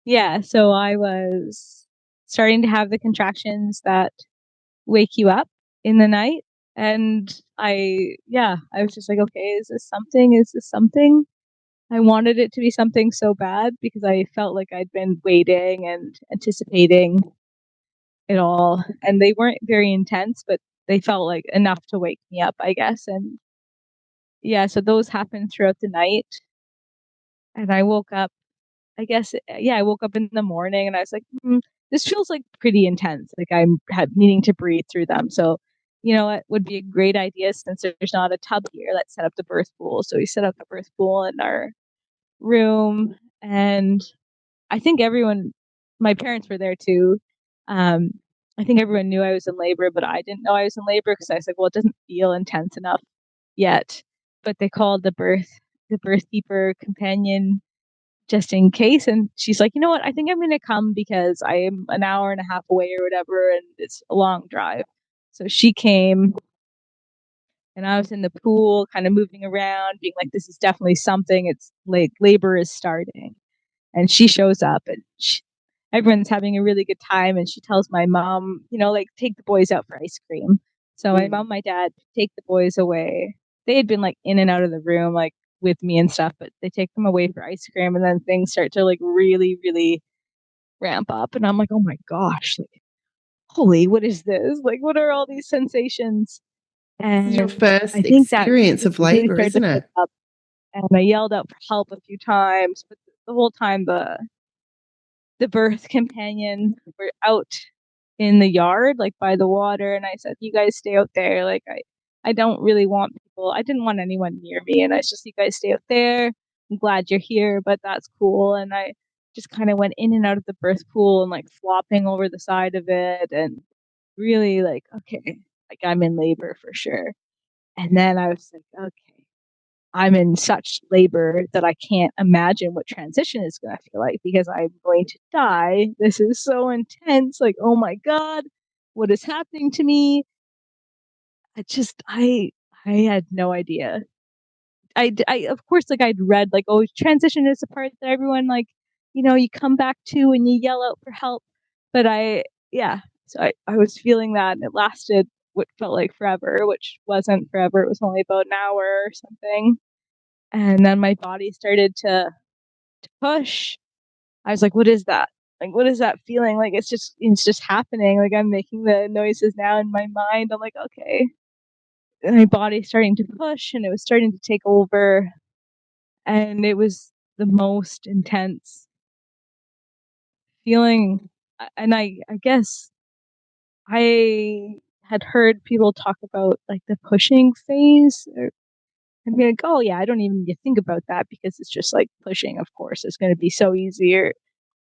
Yeah, so I was starting to have the contractions that wake you up in the night. And I was just like, okay, is this something? Is this something? I wanted it to be something so bad because I felt like I'd been waiting and anticipating it all. And they weren't very intense, but they felt like enough to wake me up, I guess. And yeah, so those happened throughout the night. And I woke up, I guess, yeah, I woke up in the morning and I was like, this feels like pretty intense. Like I'm needing to breathe through them. So, you know what would be a great idea since there's not a tub here? Let's set up the birth pool. So we set up the birth pool in our room. And I think everyone, my parents were there too. Um, I think everyone knew I was in labor, but I didn't know I was in labor because I was like, well, it doesn't feel intense enough yet. But they called the birth keeper companion just in case. And she's like, you know what? I think I'm going to come because I am an hour and a half away or whatever, and it's a long drive. So she came, and I was in the pool, kind of moving around, being like, this is definitely something. It's like labor is starting. And she shows up, and everyone's having a really good time. And she tells my mom, like, take the boys out for ice cream. So my mom, my dad take the boys away. They had been like in and out of the room, like with me and stuff, but they take them away for ice cream. And then things start to like really, really ramp up. And I'm like, oh my gosh, like, holy, what is this? Like, what are all these sensations? This is your And I first think that experience of really labor, started to isn't pick it? up. And I yelled out for help a few times, but the whole time the birth companion were out in the yard, like by the water. And I said, you guys stay out there. Like, I don't really want people, I didn't want anyone near me. And I was just, you guys stay out there. I'm glad you're here, but that's cool. And I just kind of went in and out of the birth pool and like flopping over the side of it and really like, okay, like I'm in labor for sure. And then I was like, okay, I'm in such labor that I can't imagine what transition is going to feel like because I'm going to die. This is so intense. Like, oh my God, what is happening to me? I had no idea. Of course, like I'd read, like, oh, transition is the part that everyone, like, you come back to and you yell out for help. But yeah, so I was feeling that, and it lasted what felt like forever, which wasn't forever. It was only about an hour or something. And then my body started to push. I was like, what is that? Like, what is that feeling? Like, it's just happening. Like, I'm making the noises now in my mind. I'm like, okay. And my body's starting to push, and it was starting to take over. And it was the most intense feeling. And I guess I had heard people talk about like the pushing phase, and be like, oh yeah, I don't even need to think about that because it's just like pushing. Of course, it's going to be so easier.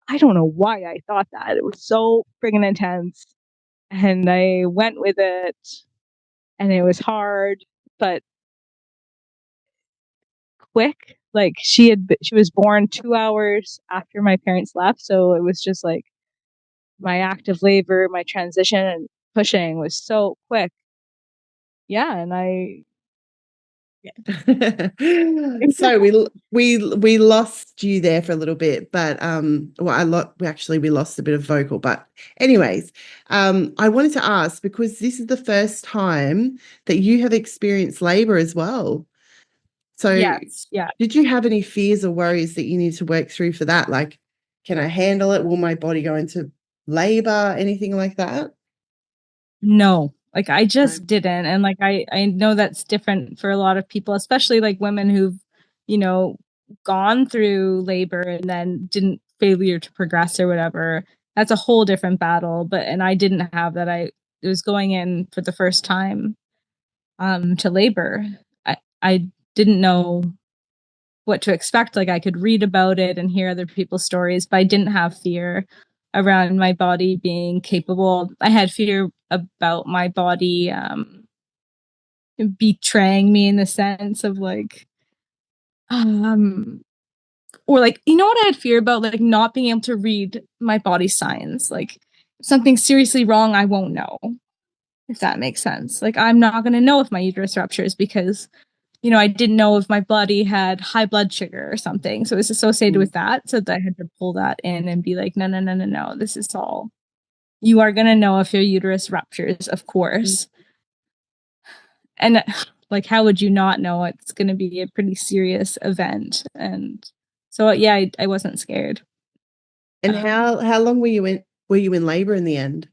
I don't know why I thought that. It was so friggin' intense. And I went with it, and it was hard, but quick. Like she was born 2 hours after my parents left. So it was just like my active labor, my transition and pushing was so quick. Yeah. And So we lost you there for a little bit, but we lost a bit of vocal, but anyways, I wanted to ask, because this is the first time that you have experienced labor as well. So Yes, yeah. did you have any fears or worries that you need to work through for that? Like, can I handle it? Will my body go into labor? Anything like that? No, like I No. just didn't. And like I know that's different for a lot of people, especially like women who've, you know, gone through labor and then didn't failure to progress or whatever. That's a whole different battle. But and I didn't have that. I was going in for the first time to labor. I didn't know what to expect. Like I could read about it and hear other people's stories, but I didn't have fear around my body being capable. I had fear about my body betraying me in the sense of like or like you know what I had fear about, like not being able to read my body signs. Like if something's seriously wrong, I won't know, if that makes sense. Like I'm not going to know if my uterus ruptures because I didn't know if my body had high blood sugar or something. So it was associated Mm. with that. So that I had to pull that in and be like, no, no, no, no, no. This is all. You are going to know if your uterus ruptures, of course. And like, how would you not know? It's going to be a pretty serious event. And so, yeah, I wasn't scared. And how long were you in labor in the end?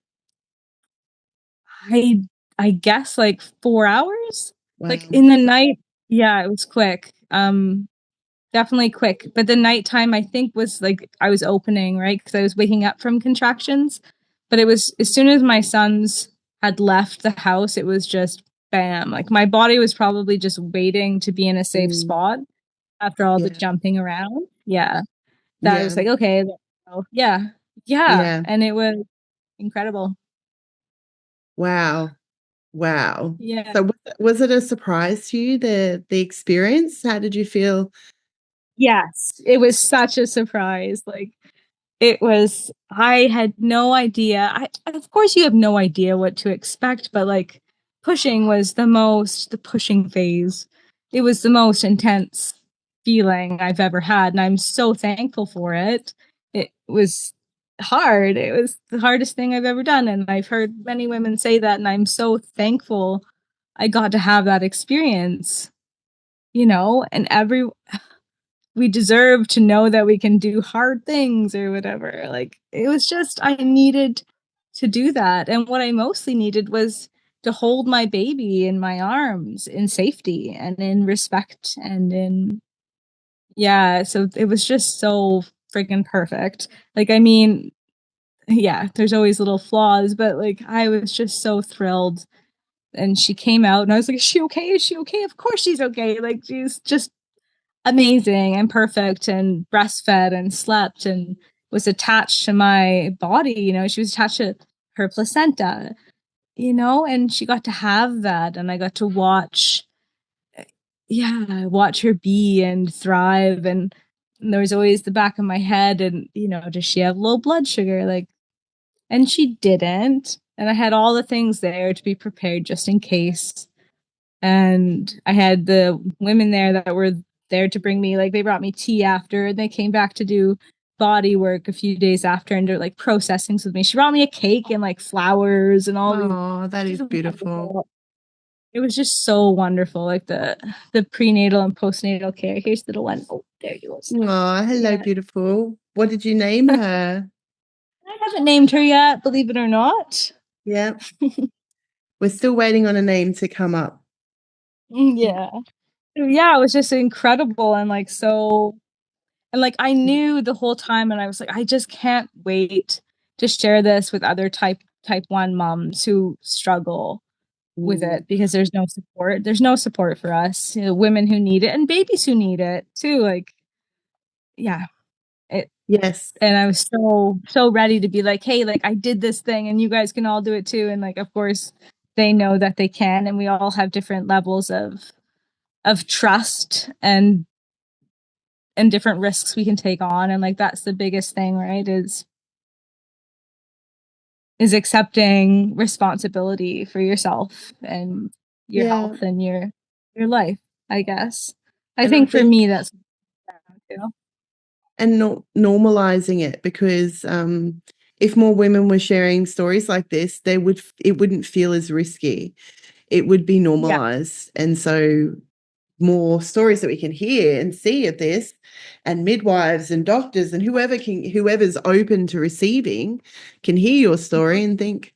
I I guess like 4 hours, like Wow. in the night. Yeah, it was quick. Definitely quick. But the nighttime, I think, was like I was opening, right? Because I was waking up from contractions. But it was as soon as my sons had left the house, it was just bam. Like my body was probably just waiting to be in a safe Mm. spot after all the Yeah. jumping around. Yeah. That I Yeah. was like, okay, yeah. Yeah. Yeah. And it was incredible. Wow. Wow. Yeah. So was it a surprise to you, the experience? How did you feel? Yes. It was such a surprise. Like it was, I had no idea. Of course, you have no idea what to expect, but like pushing was the pushing phase. It was the most intense feeling I've ever had. And I'm so thankful for it. It was hard. It was the hardest thing I've ever done. And I've heard many women say that. And I'm so thankful I got to have that experience, and we deserve to know that we can do hard things or whatever. Like it was just I needed to do that. And what I mostly needed was to hold my baby in my arms in safety and in respect and in yeah, so it was just so freaking perfect. Like I mean, yeah, there's always little flaws, but like I was just so thrilled. And she came out and I was like, is she okay? Is she okay? Of course she's okay. Like she's just amazing and perfect and breastfed and slept and was attached to my body. She was attached to her placenta, and she got to have that. And I got to watch her be and thrive. And there was always the back of my head, and, does she have low blood sugar? Like, and she didn't. And I had all the things there to be prepared just in case. And I had the women there that were there to bring me, like they brought me tea after, and they came back to do body work a few days after, and they're like processings with me. She brought me a cake and like flowers and all these. Oh, that is beautiful. Wonderful. It was just so wonderful, like the prenatal and postnatal care. Here's the little one. Oh, there you go. Oh, hello, Yeah, beautiful. What did you name her? I haven't named her yet, believe it or not. Yeah, we're still waiting on a name to come up. Yeah, yeah, it was just incredible and like so. And like I knew the whole time, and I was like, I just can't wait to share this with other type 1 moms who struggle with Mm. it because there's no support. There's no support for us, women who need it and babies who need it too. Like, yeah. It Yes. and I was so ready to be like, hey, like I did this thing and you guys can all do it too. And like of course they know that they can, and we all have different levels of trust and different risks we can take on, and like that's the biggest thing, right, is accepting responsibility for yourself and your Yeah. health and your life. I guess. I And I think for me, think that's too. and normalizing it, because if more women were sharing stories like this, it wouldn't feel as risky. It would be Yeah. normalized. And so more stories that we can hear and see of this, and midwives and doctors and whoever's open to receiving can hear your story and think,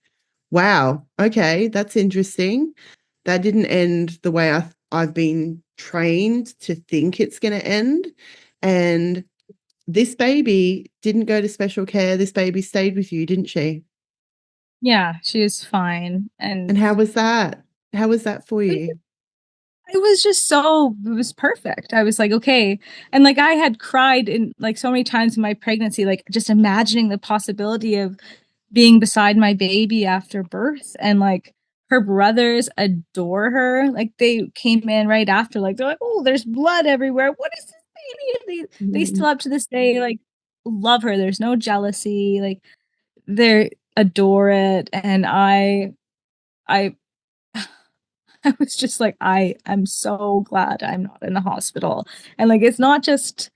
wow, okay, that's interesting. That didn't end the way I've been trained to think it's going to end. And this baby didn't go to special care. This baby stayed with you, didn't she? Yeah, she was fine. And And how was that? How was that for it you? was just so, it was perfect. I was like, okay. And like I had cried in like so many times in my pregnancy, like just imagining the possibility of being beside my baby after birth. And like her brothers adore her. Like they came in right after, like they're like, oh, there's blood everywhere. What is this baby? And they Mm. still up to this day like love her. There's no jealousy. Like they adore it. And I I was just like, I am so glad I'm not in the hospital. And like, it's not just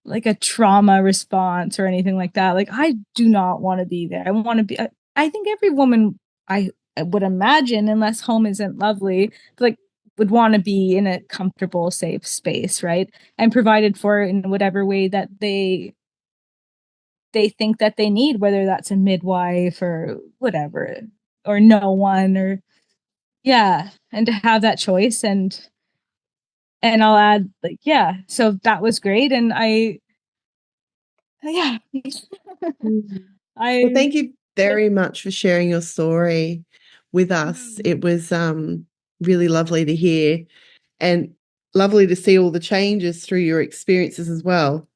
like a trauma response or anything like that. Like, I do not want to be there. I want to be, I think every woman, I would imagine, unless home isn't lovely, like, would want to be in a comfortable, safe space, right? And provided for in whatever way that they think that they need, whether that's a midwife or whatever, or no one, or yeah, and to have that choice. And I'll add like, yeah, so that was great. And yeah, Mm. Well, I, thank you very much for sharing your story with us. It was really lovely to hear, and lovely to see all the changes through your experiences as well.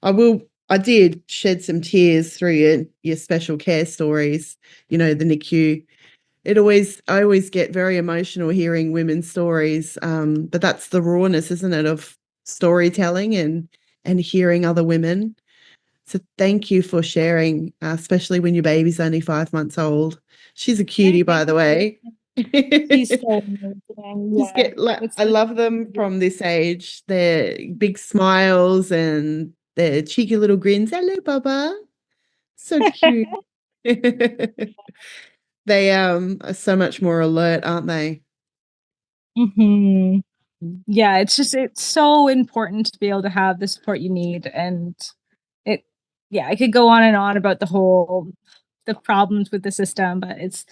I did shed some tears through your special care stories, the NICU. I always get very emotional hearing women's stories. But that's the rawness, isn't it, of storytelling and hearing other women. So thank you for sharing, especially when your baby's only 5 months old. She's a yeah, cutie, by thank the you. way. She's so amazing. Just Yeah, get like, it's I love them from this age. Their big smiles and their cheeky little grins. Hello, Baba. So cute. They are so much more alert, aren't they? hmm yeah, it's just it's so important to be able to have the support you need. And it yeah, I could go on and on about the problems with the system, but it's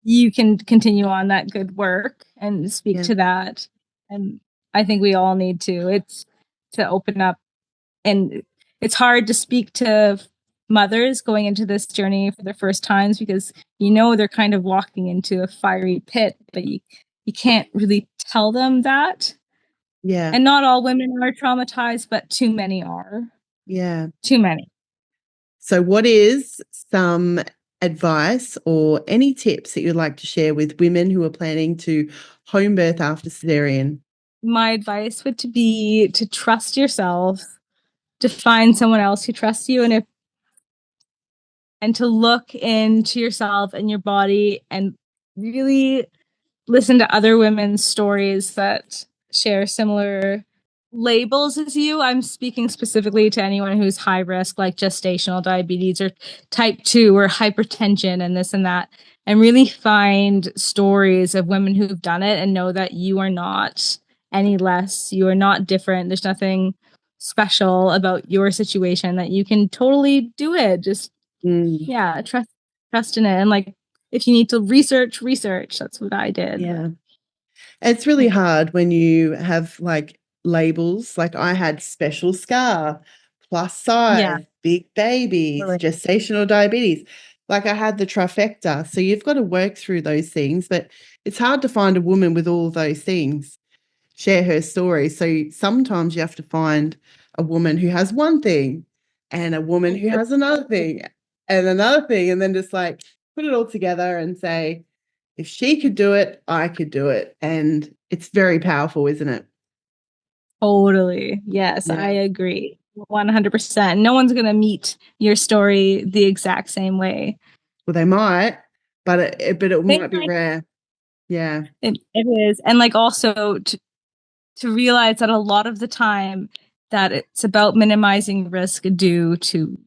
you can continue on that good work and speak Yeah. to that. And I think we all need to. It's to open up, and it's hard to speak to mothers going into this journey for the first times because they're kind of walking into a fiery pit, but you can't really tell them that. Yeah. And not all women are traumatized, but too many are. Yeah. Too many. So what is some advice or any tips that you'd like to share with women who are planning to home birth after cesarean? My advice would to be to trust yourself, to find someone else who trusts you, and to look into yourself and your body and really listen to other women's stories that share similar labels as you. I'm speaking specifically to anyone who's high risk, like gestational diabetes or type 2 or hypertension and this and that, and really find stories of women who've done it and know that you are not any less, you are not different. There's nothing special about your situation, that you can totally do it. Just Mm, yeah, trust in it. And like if you need to research. That's what I did. yeah. It's really hard when you have like labels. Like I had special scar, plus Yeah. size, big babies, Really. gestational diabetes. Like I had the trifecta. So you've got to work through those things, but it's hard to find a woman with all those things share her story. So sometimes you have to find a woman who has one thing and a woman who has another thing and another thing, and then just like put it all together and say, if she could do it, I could do it. And it's very powerful, isn't it? Totally. Yes, I Yeah. agree. 100%. No one's going to meet your story the exact same way. Well, they might, but it They might be might, rare. Yeah. it is. And like also to realize that a lot of the time that it's about minimizing risk due to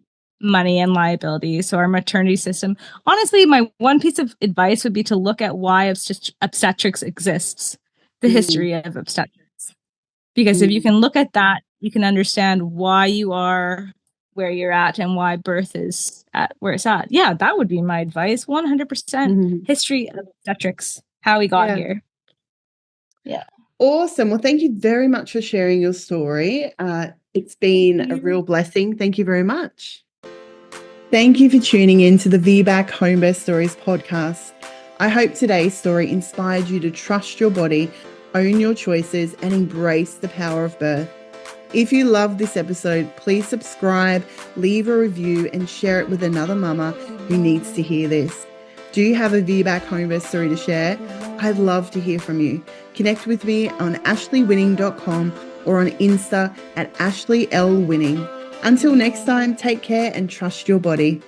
money and liability. So our maternity system, honestly, my one piece of advice would be to look at why obstetrics exists, the history of obstetrics. Because if you can look at that, you can understand why you are where you're at and why birth is at where it's at. Yeah, that would be my advice. 100% history of obstetrics, how we got here. Yeah. Awesome. Well, thank you very much for sharing your story. It's been a real blessing. Thank you very much. Thank you for tuning in to the VBAC Homebirth Stories podcast. I hope today's story inspired you to trust your body, own your choices, and embrace the power of birth. If you loved this episode, please subscribe, leave a review, and share it with another mama who needs to hear this. Do you have a VBAC Homebirth story to share? I'd love to hear from you. Connect with me on ashleywinning.com or on Insta at AshleyLWinning. Until next time, take care and trust your body.